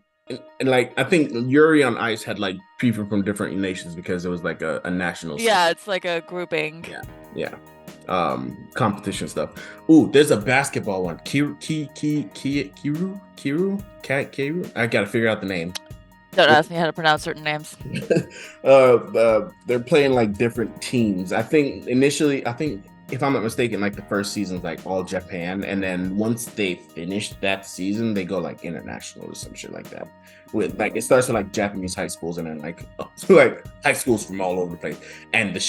Speaker 1: like I think Yuri on Ice had like people from different nations because it was like a national.
Speaker 3: Yeah, it's like a grouping.
Speaker 1: Yeah. Competition stuff. Ooh, there's a basketball one. Kiru. I gotta figure out the name.
Speaker 3: Don't ask me how to pronounce certain names.
Speaker 1: They're playing like different teams. I think initially, if I'm not mistaken, like the first season's like all Japan, and then once they finish that season, they go like international or some shit like that. With like it starts with like Japanese high schools and then like high schools from all over the place. And the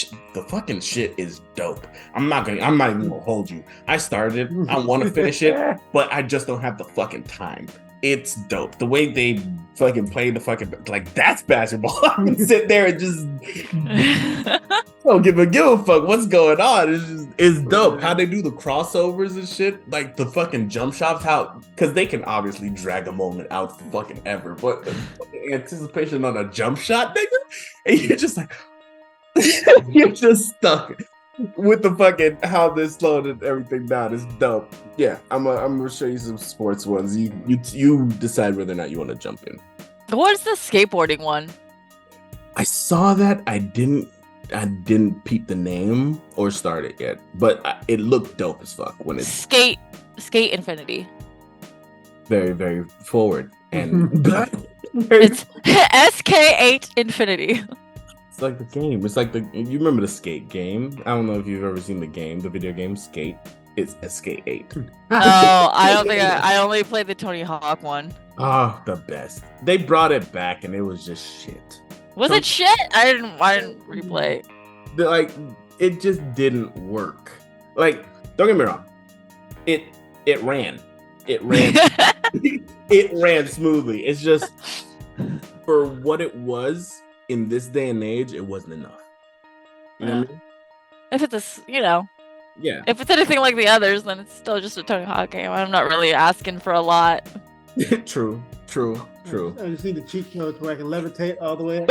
Speaker 1: fucking shit is dope. I'm not even gonna hold you. I started. I want to finish it, but I just don't have the fucking time. it's dope. The way they fucking play the fucking like that's basketball. I can sit there and just don't give a fuck what's going on. It's dope how they do the crossovers and shit, like the fucking jump shots. How because they can obviously drag a moment out for fucking ever, but the fucking anticipation on a jump shot, nigga, and you're just like you're just stuck with the fucking how they slowed and everything down. It's dope. Yeah, I'm gonna show you some sports ones. You decide whether or not you want to jump in.
Speaker 3: What's the skateboarding one?
Speaker 1: I saw that. I didn't peep the name or start it yet, but it looked dope as fuck when it's
Speaker 3: Skate Infinity.
Speaker 1: very, very forward and
Speaker 3: It's SK8 Infinity.
Speaker 1: it's like the game. It's like you remember the Skate game? I don't know if you've ever seen the video game Skate. It's SK8.
Speaker 3: Oh, I don't think I only played the Tony Hawk one.
Speaker 1: Oh, the best. They brought it back and it was just shit.
Speaker 3: Was it shit? I didn't replay.
Speaker 1: Like it just didn't work. Like, don't get me wrong. It ran. It ran smoothly. It's just for what it was in this day and age, it wasn't enough. You know what I mean?
Speaker 3: If it's yeah. If it's anything like the others, then it's still just a Tony Hawk game. I'm not really asking for a lot.
Speaker 1: True.
Speaker 2: I just need the cheat codes where I can levitate all the way up.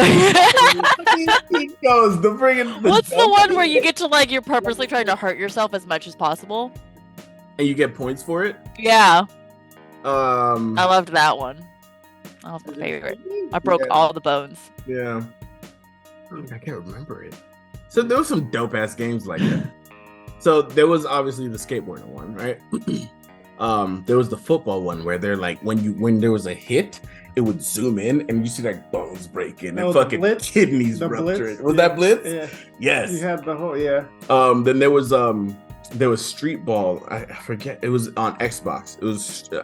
Speaker 1: Cheat codes, the friggin'
Speaker 3: What's the one where you get to you're purposely trying to hurt yourself as much as possible?
Speaker 1: And you get points for it?
Speaker 3: Yeah.
Speaker 1: I
Speaker 3: loved that one. That was my favorite. I broke all the bones.
Speaker 1: Yeah. I can't remember it. So there was some dope ass games like that. So there was obviously the skateboarding one, right? There was the football one where they're like when there was a hit, it would zoom in and you see bones breaking and fucking kidneys rupturing. Was that Blitz?
Speaker 2: Yeah.
Speaker 1: Yes.
Speaker 2: You had the whole
Speaker 1: Then there was Street Ball. I forget. It was on Xbox.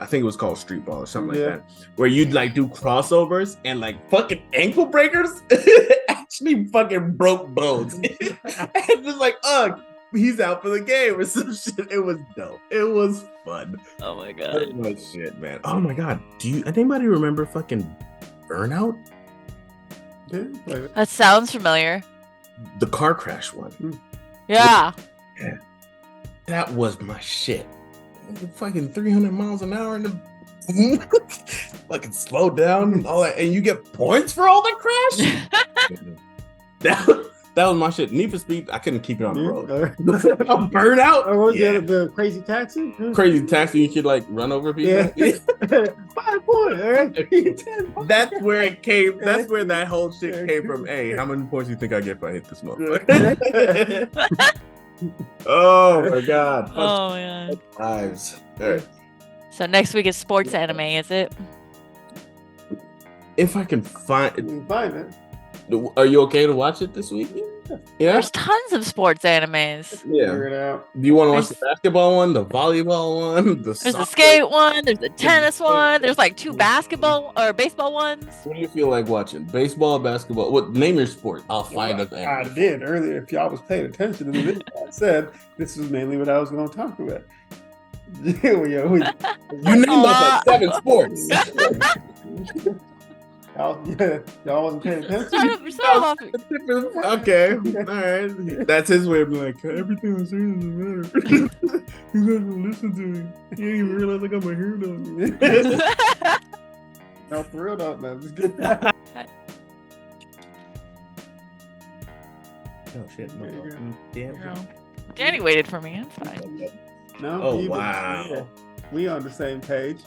Speaker 1: I think it was called Street Ball or something like that. Where you'd do crossovers and fucking ankle breakers actually fucking broke bones. And just he's out for the game or some shit. It was dope. It was fun.
Speaker 3: Oh my god.
Speaker 1: That was shit, man. Oh my god. Anybody remember fucking Burnout?
Speaker 3: That sounds familiar.
Speaker 1: The car crash one.
Speaker 3: Yeah.
Speaker 1: Yeah. That was my shit. Fucking 300 miles an hour and fucking slow down and all that, and you get points for all the crash. That was my shit. Need for Speed, I couldn't keep it on the road. Burnout.
Speaker 2: Or was it the Crazy Taxi?
Speaker 1: Crazy Taxi, you could run over people.
Speaker 2: Yeah. 5 points. All right. 10 points.
Speaker 1: That's where it came. That's where that whole shit came from. Hey, how many points do you think I get if I hit this motherfucker? Oh my god.
Speaker 3: Oh man.
Speaker 1: Lives. All right.
Speaker 3: So next week is sports anime, is it?
Speaker 1: If I can find
Speaker 2: it.
Speaker 1: Are you okay to watch it this week? Yeah.
Speaker 3: There's tons of sports animes.
Speaker 1: Yeah.
Speaker 2: Figure it out.
Speaker 1: Do you want to watch the basketball one, the volleyball one,
Speaker 3: there's the skate one, there's the tennis one, there's 2 basketball or baseball ones.
Speaker 1: What do you feel like watching? Baseball, basketball? What? Name your sport. I'll find it.
Speaker 2: I did earlier. If y'all was paying attention to the video, I said this is mainly what I was going to talk about. You
Speaker 1: named off 7 sports.
Speaker 2: Y'all wasn't paying attention.
Speaker 1: Okay, all right. That's his way of being everything I'm saying doesn't matter. You guys don't listen to me. You didn't even realize I got my hair done.
Speaker 2: No, for real, no.
Speaker 1: Oh shit!
Speaker 3: Damn. Danny waited for me. It's fine.
Speaker 2: No.
Speaker 1: Oh wow.
Speaker 2: Yeah. We on the same page.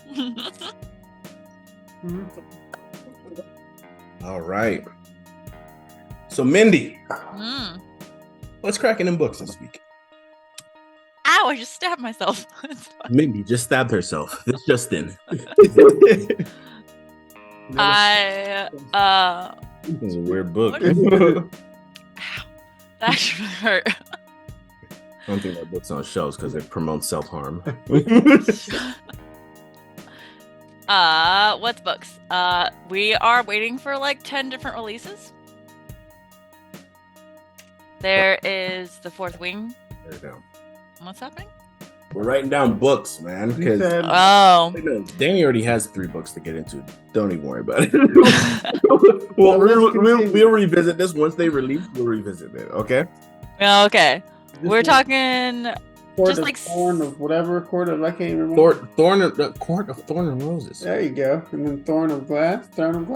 Speaker 1: All right. So Mindy, what's cracking in books this week?
Speaker 3: Ow! I just stabbed myself.
Speaker 1: Mindy just stabbed herself. This just in.
Speaker 3: This
Speaker 1: is a weird book.
Speaker 3: That should hurt.
Speaker 1: I don't think that book's on shelves because it promotes self-harm.
Speaker 3: What's books? We are waiting for 10 different releases. There is The Fourth Wing.
Speaker 1: There you go.
Speaker 3: What's happening?
Speaker 1: We're writing down books, man.
Speaker 2: You
Speaker 1: Because
Speaker 2: said
Speaker 3: Oh.
Speaker 1: Danny already has 3 books to get into. Don't even worry about it. Well, we'll revisit this once they release. We'll revisit it. Okay.
Speaker 3: Okay.
Speaker 2: this
Speaker 3: We're
Speaker 2: was
Speaker 3: talking
Speaker 2: Court
Speaker 3: just
Speaker 2: of
Speaker 3: like
Speaker 2: Thorn of whatever, Court of, I can't remember.
Speaker 1: Court of Thorn and Roses.
Speaker 2: There you go. And then Throne of Glass.
Speaker 1: Throne of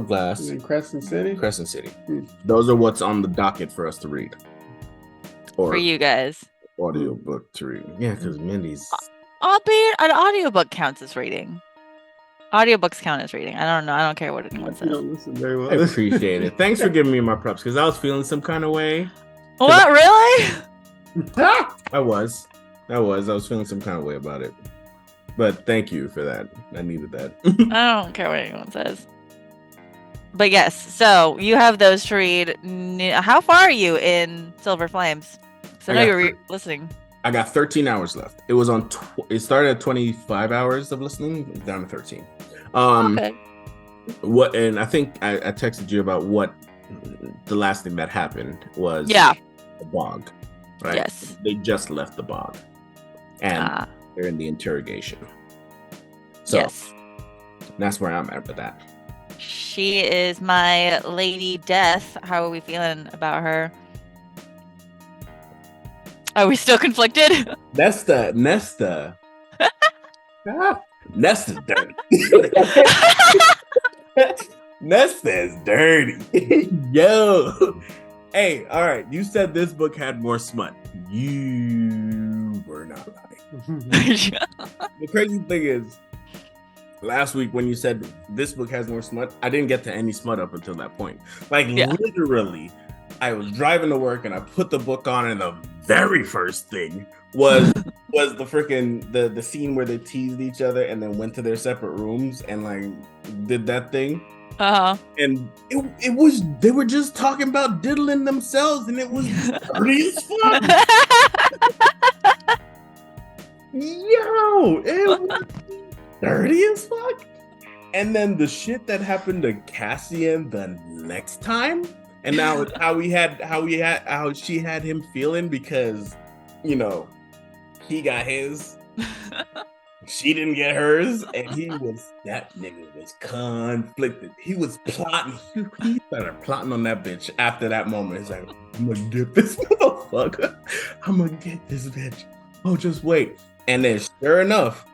Speaker 1: Glass.
Speaker 2: And then Crescent City.
Speaker 1: Crescent City.
Speaker 2: Hmm.
Speaker 1: Those are what's on the docket for us to read. Or
Speaker 3: for you guys.
Speaker 1: audiobook to read. Yeah, because Mindy's.
Speaker 3: Albeit an audiobook counts as reading. Audiobooks count as reading. I don't know. I don't care what anyone
Speaker 2: You
Speaker 3: says.
Speaker 2: don't listen very well.
Speaker 1: I appreciate it. Thanks for giving me my props because I was feeling some kind of way.
Speaker 3: What, really?
Speaker 1: I was feeling some kind of way about it. But thank you for that. I needed that.
Speaker 3: I don't care what anyone says. But yes, so you have those to read. How far are you in Silver Flames? So I know you're listening.
Speaker 1: I got 13 hours left. It was on. It started at 25 hours of listening. It's down to 13.
Speaker 3: Okay.
Speaker 1: What? And I think I texted you about what the last thing that happened was.
Speaker 3: Yeah.
Speaker 1: The bog. Right.
Speaker 3: Yes.
Speaker 1: They just left the bog, and they're in the interrogation. So
Speaker 3: yes.
Speaker 1: That's where I'm at with that.
Speaker 3: She is my Lady Death. How are we feeling about her? Are we still conflicted?
Speaker 1: Nesta. Nesta's dirty. Nesta is dirty. Yo. Hey, all right. You said this book had more smut. You were not lying. The crazy thing is, last week when you said this book has more smut, I didn't get to any smut up until that point. Like literally, I was driving to work and I put the book on, and the very first thing was the freaking the scene where they teased each other and then went to their separate rooms and like did that thing. And it was, they were just talking about diddling themselves, and it was dirty as fuck. Yo, it was dirty as fuck. And then the shit that happened to Cassian the next time, and now how she had him feeling because, you know, he got his. She didn't get hers, and that nigga was conflicted. He was plotting. He started plotting on that bitch after that moment. He's like, I'm gonna get this motherfucker. I'm gonna get this bitch. Oh, just wait. And then sure enough,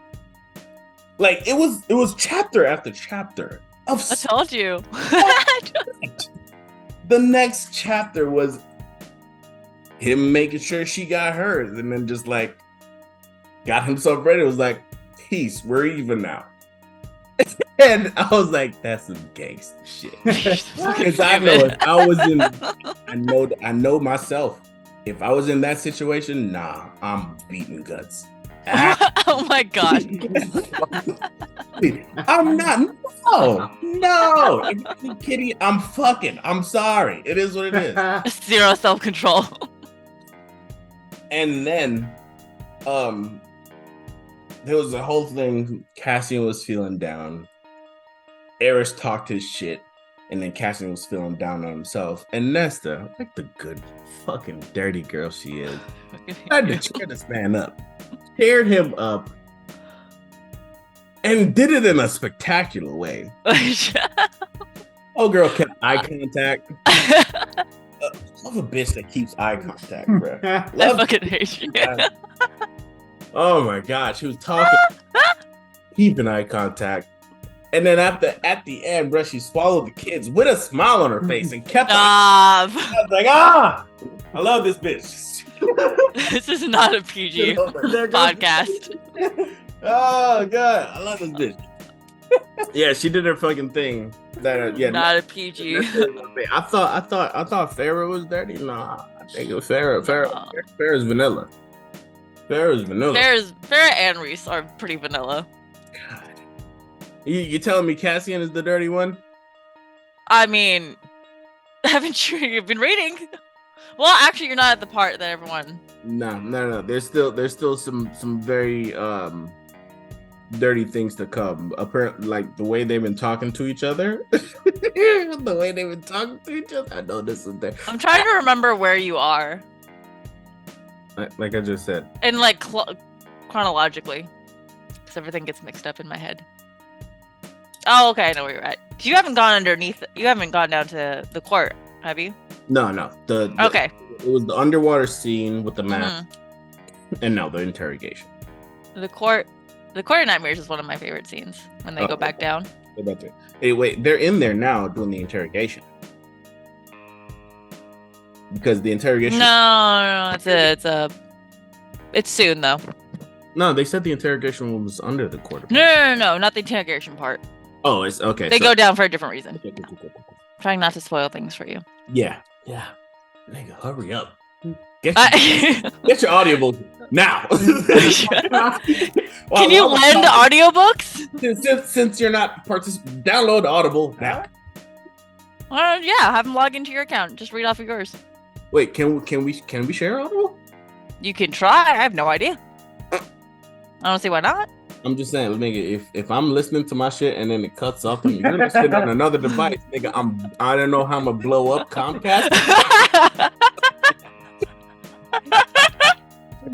Speaker 1: like it was chapter after chapter of
Speaker 3: I told you.
Speaker 1: The next chapter was him making sure she got hers, and then just like got himself ready. It was like, peace, we're even now. And I was like, that's some gangster shit. Because I know if I was in, I know myself. If I was in that situation, nah, I'm beating guts.
Speaker 3: Oh my god.
Speaker 1: I'm not. No. Kitty, I'm fucking. I'm sorry. It is what it is.
Speaker 3: Zero self-control.
Speaker 1: And then, there was a whole thing. Cassian was feeling down. Eris talked his shit, and then Cassian was feeling down on himself. And Nesta, like the good fucking dirty girl she is, tried to cheer this man up, cheered him up, and did it in a spectacular way. Oh, girl kept eye contact. Love a bitch that keeps eye contact, bro.
Speaker 3: I fucking hate you.
Speaker 1: Oh my god, she was talking, keeping eye contact, and then at the end, bro, she swallowed the kids with a smile on her face and kept. I was like, I love this bitch.
Speaker 3: This is not a PG podcast.
Speaker 1: Oh god, I love this bitch. Yeah, she did her fucking thing.
Speaker 3: Not a PG.
Speaker 1: I thought Farrah was dirty. Nah, I think it was Farrah. Farrah's vanilla. Farrah's vanilla.
Speaker 3: Farrah and Reese are pretty vanilla.
Speaker 1: God. You telling me Cassian is the dirty one?
Speaker 3: I mean, haven't you been reading? Well, actually, you're not at the part that everyone.
Speaker 1: No. There's still some very dirty things to come. Apparently, like the way they've been talking to each other. I know this is there.
Speaker 3: I'm trying to remember where you are.
Speaker 1: Like I just said.
Speaker 3: In like chronologically, because everything gets mixed up in my head. Oh, okay, I know where you're at. You haven't gone underneath. You haven't gone down to the court, have you?
Speaker 1: No.
Speaker 3: Okay.
Speaker 1: It was the underwater scene with the map, and no, the interrogation.
Speaker 3: The court of nightmares is one of my favorite scenes when they go back down.
Speaker 1: Hey, wait, they're in there now doing the interrogation. Because the interrogation.
Speaker 3: No, it's soon though.
Speaker 1: No, they said the interrogation room was under the court.
Speaker 3: No, not the interrogation part.
Speaker 1: Oh, it's okay.
Speaker 3: They go down for a different reason.
Speaker 1: Okay, cool.
Speaker 3: Trying not to spoil things for you.
Speaker 1: Yeah. Nigga, hurry up. Get your audiobooks now.
Speaker 3: Can you lend audiobooks?
Speaker 1: Since you're not download Audible now.
Speaker 3: Yeah, have them log into your account. Just read off of yours.
Speaker 1: Wait, can we share Audible?
Speaker 3: You can try. I have no idea. I don't see why not.
Speaker 1: I'm just saying, nigga, if I'm listening to my shit and then it cuts off and you're listening on another device, nigga, I don't know how I'm gonna blow up Comcast.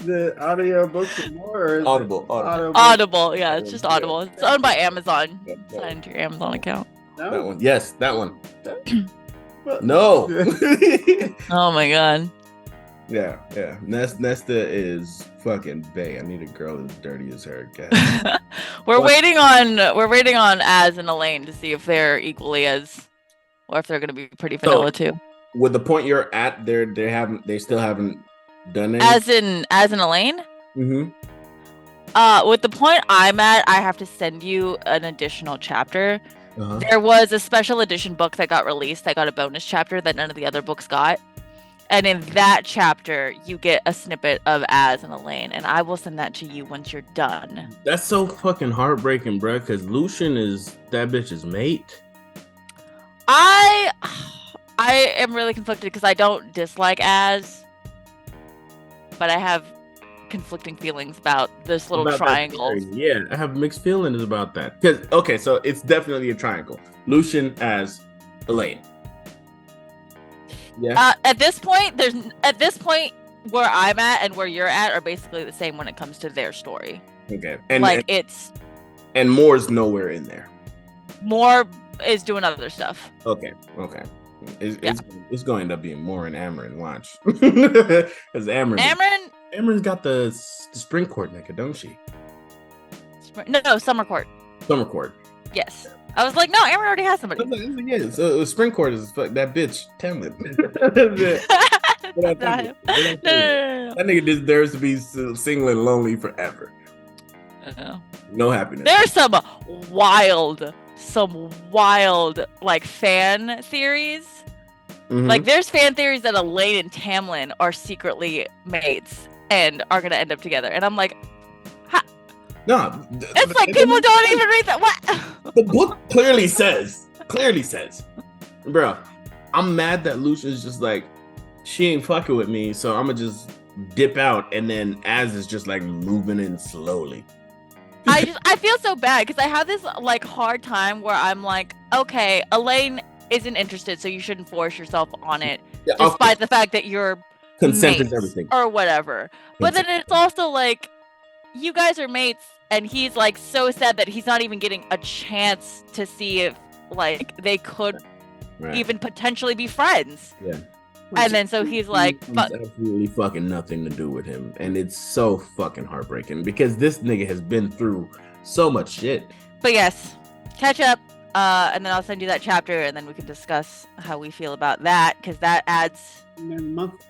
Speaker 2: The audio books are more
Speaker 1: Audible.
Speaker 3: Yeah, it's just Audible. It's owned by Amazon. Sign into your Amazon account.
Speaker 2: No?
Speaker 1: That one. Yes, that one. No.
Speaker 3: Oh my god.
Speaker 1: Yeah. Nesta is fucking bae. I need a girl as dirty as her.
Speaker 3: We're waiting on Az and Elaine to see if they're equally as, or if they're gonna be pretty vanilla too.
Speaker 1: With the point you're at, they still haven't done anything.
Speaker 3: As in Elaine?
Speaker 1: Mm-hmm.
Speaker 3: With the point I'm at, I have to send you an additional chapter.
Speaker 1: Uh-huh.
Speaker 3: There was a special edition book that got released. I got a bonus chapter that none of the other books got. And in that chapter, you get a snippet of Az and Elaine, and I will send that to you once you're done.
Speaker 1: That's so fucking heartbreaking, bro, because Lucian is that bitch's mate.
Speaker 3: I am really conflicted because I don't dislike Az, but I have conflicting feelings about this little triangle.
Speaker 1: Yeah, I have mixed feelings about that. Because so it's definitely a triangle. Lucian as Elaine. Yeah.
Speaker 3: At this point where I'm at and where you're at are basically the same when it comes to their story.
Speaker 1: Okay. And Moore's nowhere in there.
Speaker 3: Moore is doing other stuff.
Speaker 1: Okay. It's going to end up being Moore and Amarin. Watch. Because Amarin's got the spring court nigga, don't she?
Speaker 3: No, summer court.
Speaker 1: Summer court.
Speaker 3: Yes. I was like, no, Amarin already has somebody.
Speaker 1: Yeah, so spring court is that bitch Tamlin.
Speaker 3: No.
Speaker 1: That nigga deserves to be single and lonely forever. No happiness.
Speaker 3: There's some wild like fan theories.
Speaker 1: Mm-hmm.
Speaker 3: Like there's fan theories that Elaine and Tamlin are secretly mates and are gonna end up together, and I'm like,
Speaker 1: no,
Speaker 3: it's like people don't even read that. What?
Speaker 1: The book clearly says, bro. I'm mad that Lucia's just like, she ain't fucking with me, so I'm gonna just dip out, and then Az is just like moving in slowly.
Speaker 3: I feel so bad because I have this like hard time where I'm like, okay, Elaine isn't interested, so you shouldn't force yourself on it, despite the fact that you're
Speaker 1: consent is everything
Speaker 3: or whatever. But then it's also like, you guys are mates, and he's like so sad that he's not even getting a chance to see if like they could even potentially be friends.
Speaker 1: Yeah.
Speaker 3: And then so he's like,
Speaker 1: absolutely fucking nothing to do with him, and it's so fucking heartbreaking because this nigga has been through so much shit.
Speaker 3: But yes, catch up, and then I'll send you that chapter, and then we can discuss how we feel about that because that adds
Speaker 2: a month.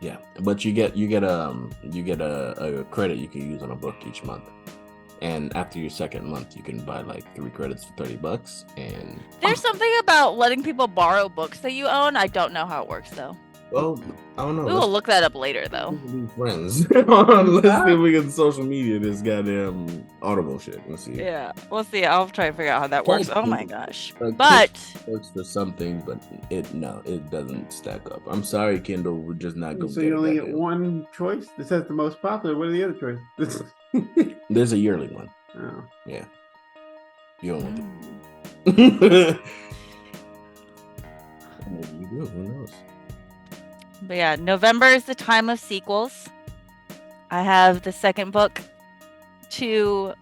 Speaker 1: Yeah, but you get a credit you can use on a book each month, and after your second month, you can buy like 3 credits for $30. And
Speaker 3: there's something about letting people borrow books that you own. I don't know how it works though.
Speaker 1: Well, I don't know.
Speaker 3: We will look that up later though.
Speaker 1: Be friends. Let's see if we can social media this goddamn Audible shit. Let's see.
Speaker 3: Yeah, we'll see. I'll try and figure out how that works. Oh my gosh!
Speaker 1: But it works for some things, but it doesn't stack up. I'm sorry, Kindle. We're just not going.
Speaker 2: So you only get one choice. This has the most popular. What are the other choices?
Speaker 1: There's a yearly one.
Speaker 2: Oh.
Speaker 1: Yeah. You don't want to. Maybe you do. Who knows?
Speaker 3: But yeah, November is the time of sequels. I have the second book to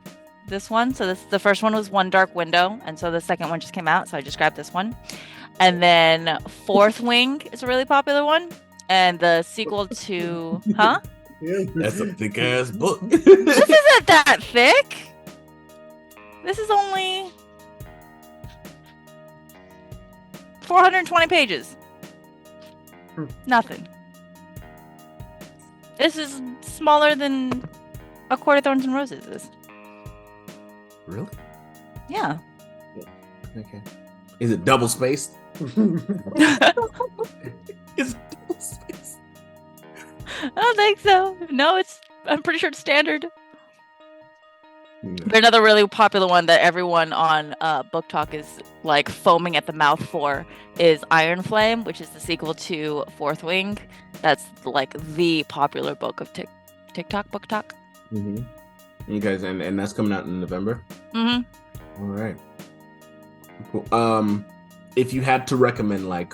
Speaker 3: this one. So the first one was One Dark Window, and so the second one just came out, so I just grabbed this one. And then Fourth Wing is a really popular one, and the sequel to
Speaker 1: That's a thick ass book.
Speaker 3: This isn't that thick. This is only 420 pages. Nothing. This is smaller than A Court of Thorns and Roses is.
Speaker 1: Really?
Speaker 3: Yeah.
Speaker 1: Okay. Is it double spaced? Is it double spaced?
Speaker 3: I don't think so. No, I'm pretty sure it's standard. But another really popular one that everyone on Book Talk is like foaming at the mouth for is Iron Flame, which is the sequel to Fourth Wing. That's like the popular book of TikTok Book Talk.
Speaker 1: Mm-hmm. You guys, and that's coming out in November.
Speaker 3: Mm-hmm.
Speaker 1: All right. Cool. If you had to recommend, like,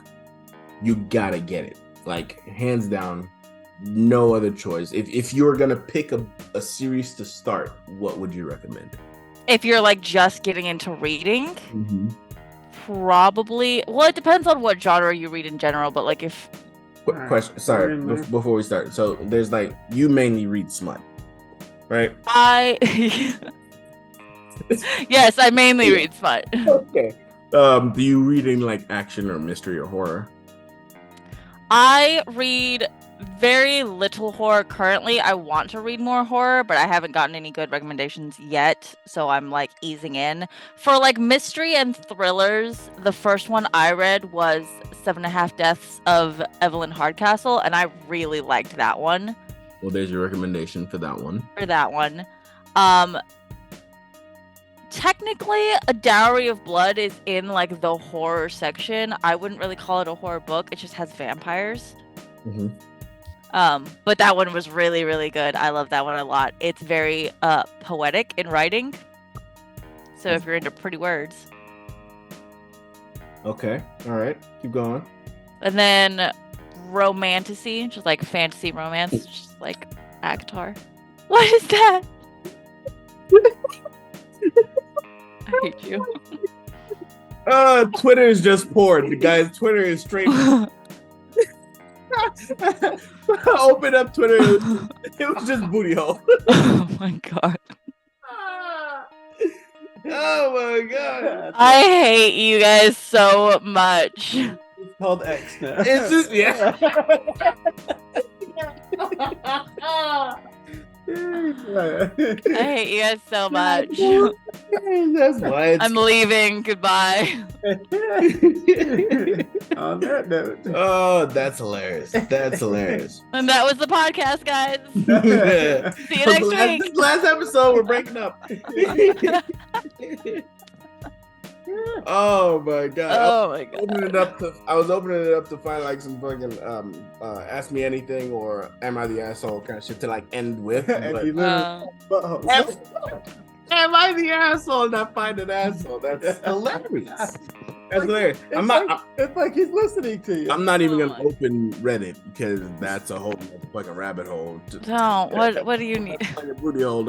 Speaker 1: you gotta get it, like hands down, no other choice. If you were gonna pick a series to start, what would you recommend?
Speaker 3: If you're like just getting into reading, probably. Well, it depends on what genre you read in general. But like if
Speaker 1: question, sorry, before we start. So there's like you mainly read smut, right?
Speaker 3: Yes, I mainly read smut.
Speaker 1: Okay. Do you read any like action or mystery or horror?
Speaker 3: I read very little horror currently. I want to read more horror, but I haven't gotten any good recommendations yet, so I'm like easing in. For like mystery and thrillers, the first one I read was 7.5 Deaths of Evelyn Hardcastle, and I really liked that one.
Speaker 1: Well, there's your recommendation for that one.
Speaker 3: Technically, A Dowry of Blood is in like the horror section. I wouldn't really call it a horror book. It just has vampires.
Speaker 1: Mm-hmm.
Speaker 3: But that one was really, really good. I love that one a lot. It's very poetic in writing. So if you're into pretty words.
Speaker 1: Okay. All right. Keep going.
Speaker 3: And then Romantasy, just like fantasy romance, just like Actar. What is that? I hate you.
Speaker 1: Twitter is just porn. The guy's Twitter is straight. Open up Twitter. It was just booty hole.
Speaker 3: Oh my god.
Speaker 1: Oh my god.
Speaker 3: I hate you guys so much.
Speaker 2: It's called X now.
Speaker 1: It's just
Speaker 3: I hate you guys so much.
Speaker 1: That's why
Speaker 3: I'm leaving. Goodbye.
Speaker 2: On that note.
Speaker 1: Oh, that's hilarious. That's hilarious.
Speaker 3: And that was the podcast, guys. See you next week.
Speaker 1: Last episode, we're breaking up. Oh my god.
Speaker 3: Oh my god.
Speaker 1: I was opening it up to find like some fucking ask me anything or am I the asshole kind of shit to like end with. But, am I the asshole and I find an asshole? That's hilarious. That's hilarious.
Speaker 2: It's like he's listening to you.
Speaker 1: I'm not even gonna open Reddit because that's a whole fucking rabbit hole.
Speaker 3: Don't. What do you need?
Speaker 1: Like a booty hole.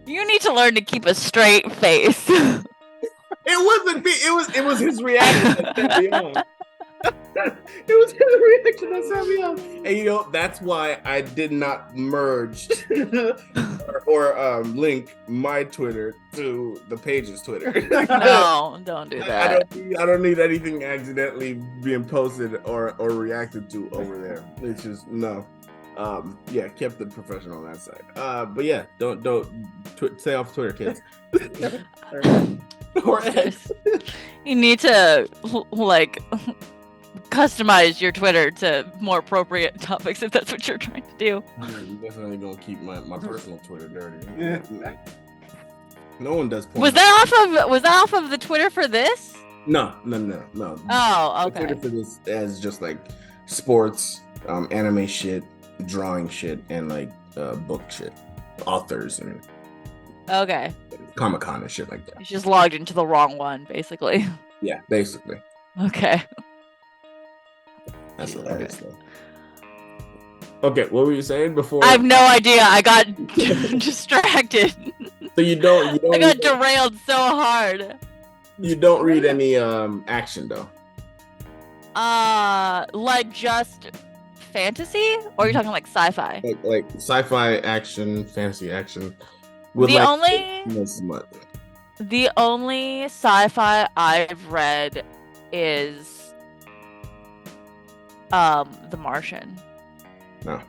Speaker 3: You need to learn to keep a straight face.
Speaker 1: It wasn't me. It was his reaction that set me on. It was his reaction that set me on. And you know that's why I did not merge or link my Twitter to the page's Twitter.
Speaker 3: No, don't do that.
Speaker 1: I don't need anything accidentally being posted or reacted to over there. It's just no. Yeah, kept it professional on that side. But yeah, don't stay off Twitter, kids. Or X.
Speaker 3: You need to like customize your Twitter to more appropriate topics if that's what you're trying to do.
Speaker 1: I'm definitely gonna keep my personal Twitter dirty. No one does porn.
Speaker 3: Was that off of the Twitter for this?
Speaker 1: No.
Speaker 3: Oh, okay.
Speaker 1: Twitter for this as just like sports, anime shit, drawing shit, and like book shit, authors and
Speaker 3: Okay.
Speaker 1: Comic-Con and shit like that.
Speaker 3: You just logged into the wrong one, basically.
Speaker 1: Yeah, basically.
Speaker 3: Okay.
Speaker 1: That's hilarious though. Okay, what were you saying before?
Speaker 3: I have no idea. I got distracted.
Speaker 1: So you don't
Speaker 3: I got derailed so hard.
Speaker 1: You don't read any action though.
Speaker 3: Like just fantasy, or are you talking like sci-fi?
Speaker 1: Like sci-fi action, fantasy action. With
Speaker 3: The
Speaker 1: like
Speaker 3: only
Speaker 1: smut.
Speaker 3: the only sci-fi I've read is The Martian,
Speaker 1: No.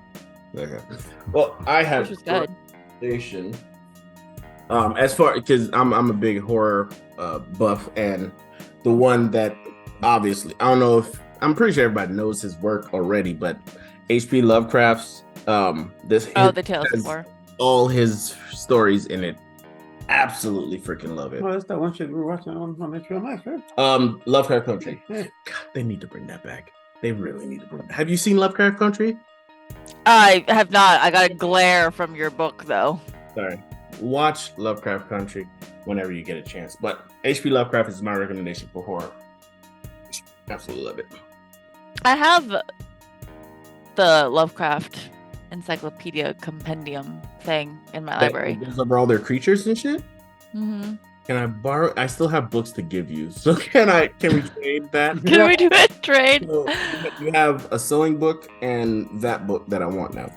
Speaker 1: Okay. Well, I have
Speaker 3: which was good.
Speaker 1: recommendation. As far because I'm a big horror buff, and the one that obviously I don't know if I'm pretty sure everybody knows his work already, but H.P. Lovecraft's
Speaker 3: The Tales of War.
Speaker 1: All his stories in it. Absolutely freaking love it.
Speaker 2: Oh, that's that one shit we were watching on HBO Max, right?
Speaker 1: Lovecraft Country.
Speaker 2: Yeah.
Speaker 1: God, they need to bring that back. They really need to bring. Have you seen Lovecraft Country?
Speaker 3: I have not. I got a glare from your book though.
Speaker 1: Sorry. Watch Lovecraft Country whenever you get a chance. But H.P. Lovecraft is my recommendation for horror. Absolutely love it.
Speaker 3: I have the Lovecraft Encyclopedia Compendium thing in my library.
Speaker 1: Goes over all their creatures and shit.
Speaker 3: Mm-hmm.
Speaker 1: Can I borrow? I still have books to give you, so can we trade that?
Speaker 3: Can we do a trade?
Speaker 1: So, you have a sewing book and that book that I want now.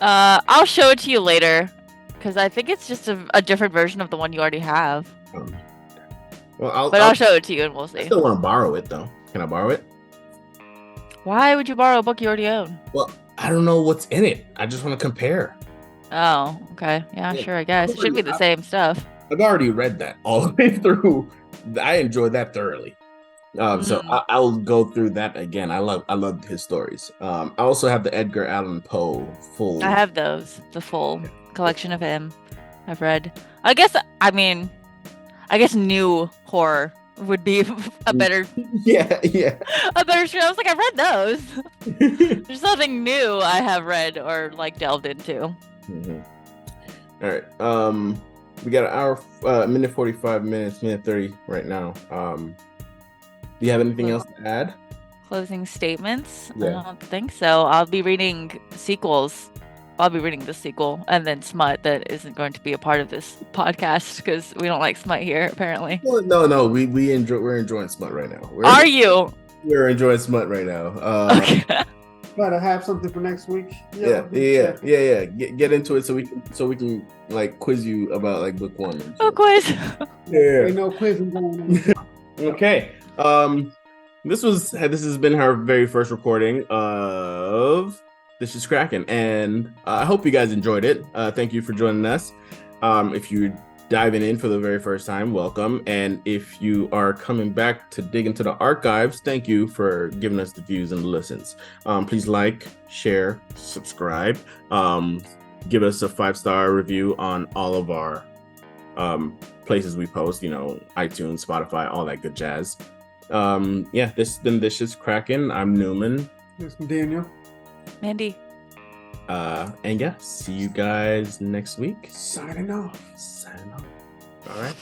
Speaker 3: I'll show it to you later, because I think it's just a different version of the one you already have.
Speaker 1: Well,
Speaker 3: I'll show it to you and we'll see.
Speaker 1: I still want to borrow it though. Can I borrow it?
Speaker 3: Why would you borrow a book you already own?
Speaker 1: Well, I don't know what's in it. I just want to compare.
Speaker 3: Oh, okay. Yeah, sure, I guess. It should be the same stuff.
Speaker 1: I've already read that all the way through. I enjoyed that thoroughly. So I'll go through that again. I love his stories. I also have the Edgar Allan Poe full.
Speaker 3: I have the full collection of him. I've read. I guess new horror would be a better.
Speaker 1: Yeah.
Speaker 3: A better show. I was like, I've read those. There's nothing new I have read or like delved into.
Speaker 1: Mm-hmm. All right. We got an hour, minute 45 minutes, minute 30 right now. Do you have anything else to add?
Speaker 3: Closing statements?
Speaker 1: Yeah.
Speaker 3: I don't think so. I'll be reading sequels. I'll be reading the sequel and then smut that isn't going to be a part of this podcast because we don't like smut here apparently.
Speaker 1: Well, no, we're enjoying smut right now.
Speaker 3: Are you?
Speaker 1: We're enjoying smut right now.
Speaker 3: Okay.
Speaker 2: Try to have something for next week.
Speaker 1: Yeah. Get into it so we can like quiz you about like book one.
Speaker 3: Oh, quiz.
Speaker 2: Yeah. Ain't no quizzing going on.
Speaker 1: Okay. This has been our very first recording of This is Crackin', and I hope you guys enjoyed it. Thank you for joining us. If you're diving in for the very first time, welcome. And if you are coming back to dig into the archives, thank you for giving us the views and the listens. Please like, share, subscribe. Give us a 5-star review on all of our places we post, iTunes, Spotify, all that good jazz. This is Crackin'. I'm Newman.
Speaker 2: This is Daniel.
Speaker 3: Mandy.
Speaker 1: And yeah, see you guys next week.
Speaker 2: Signing off.
Speaker 1: All right.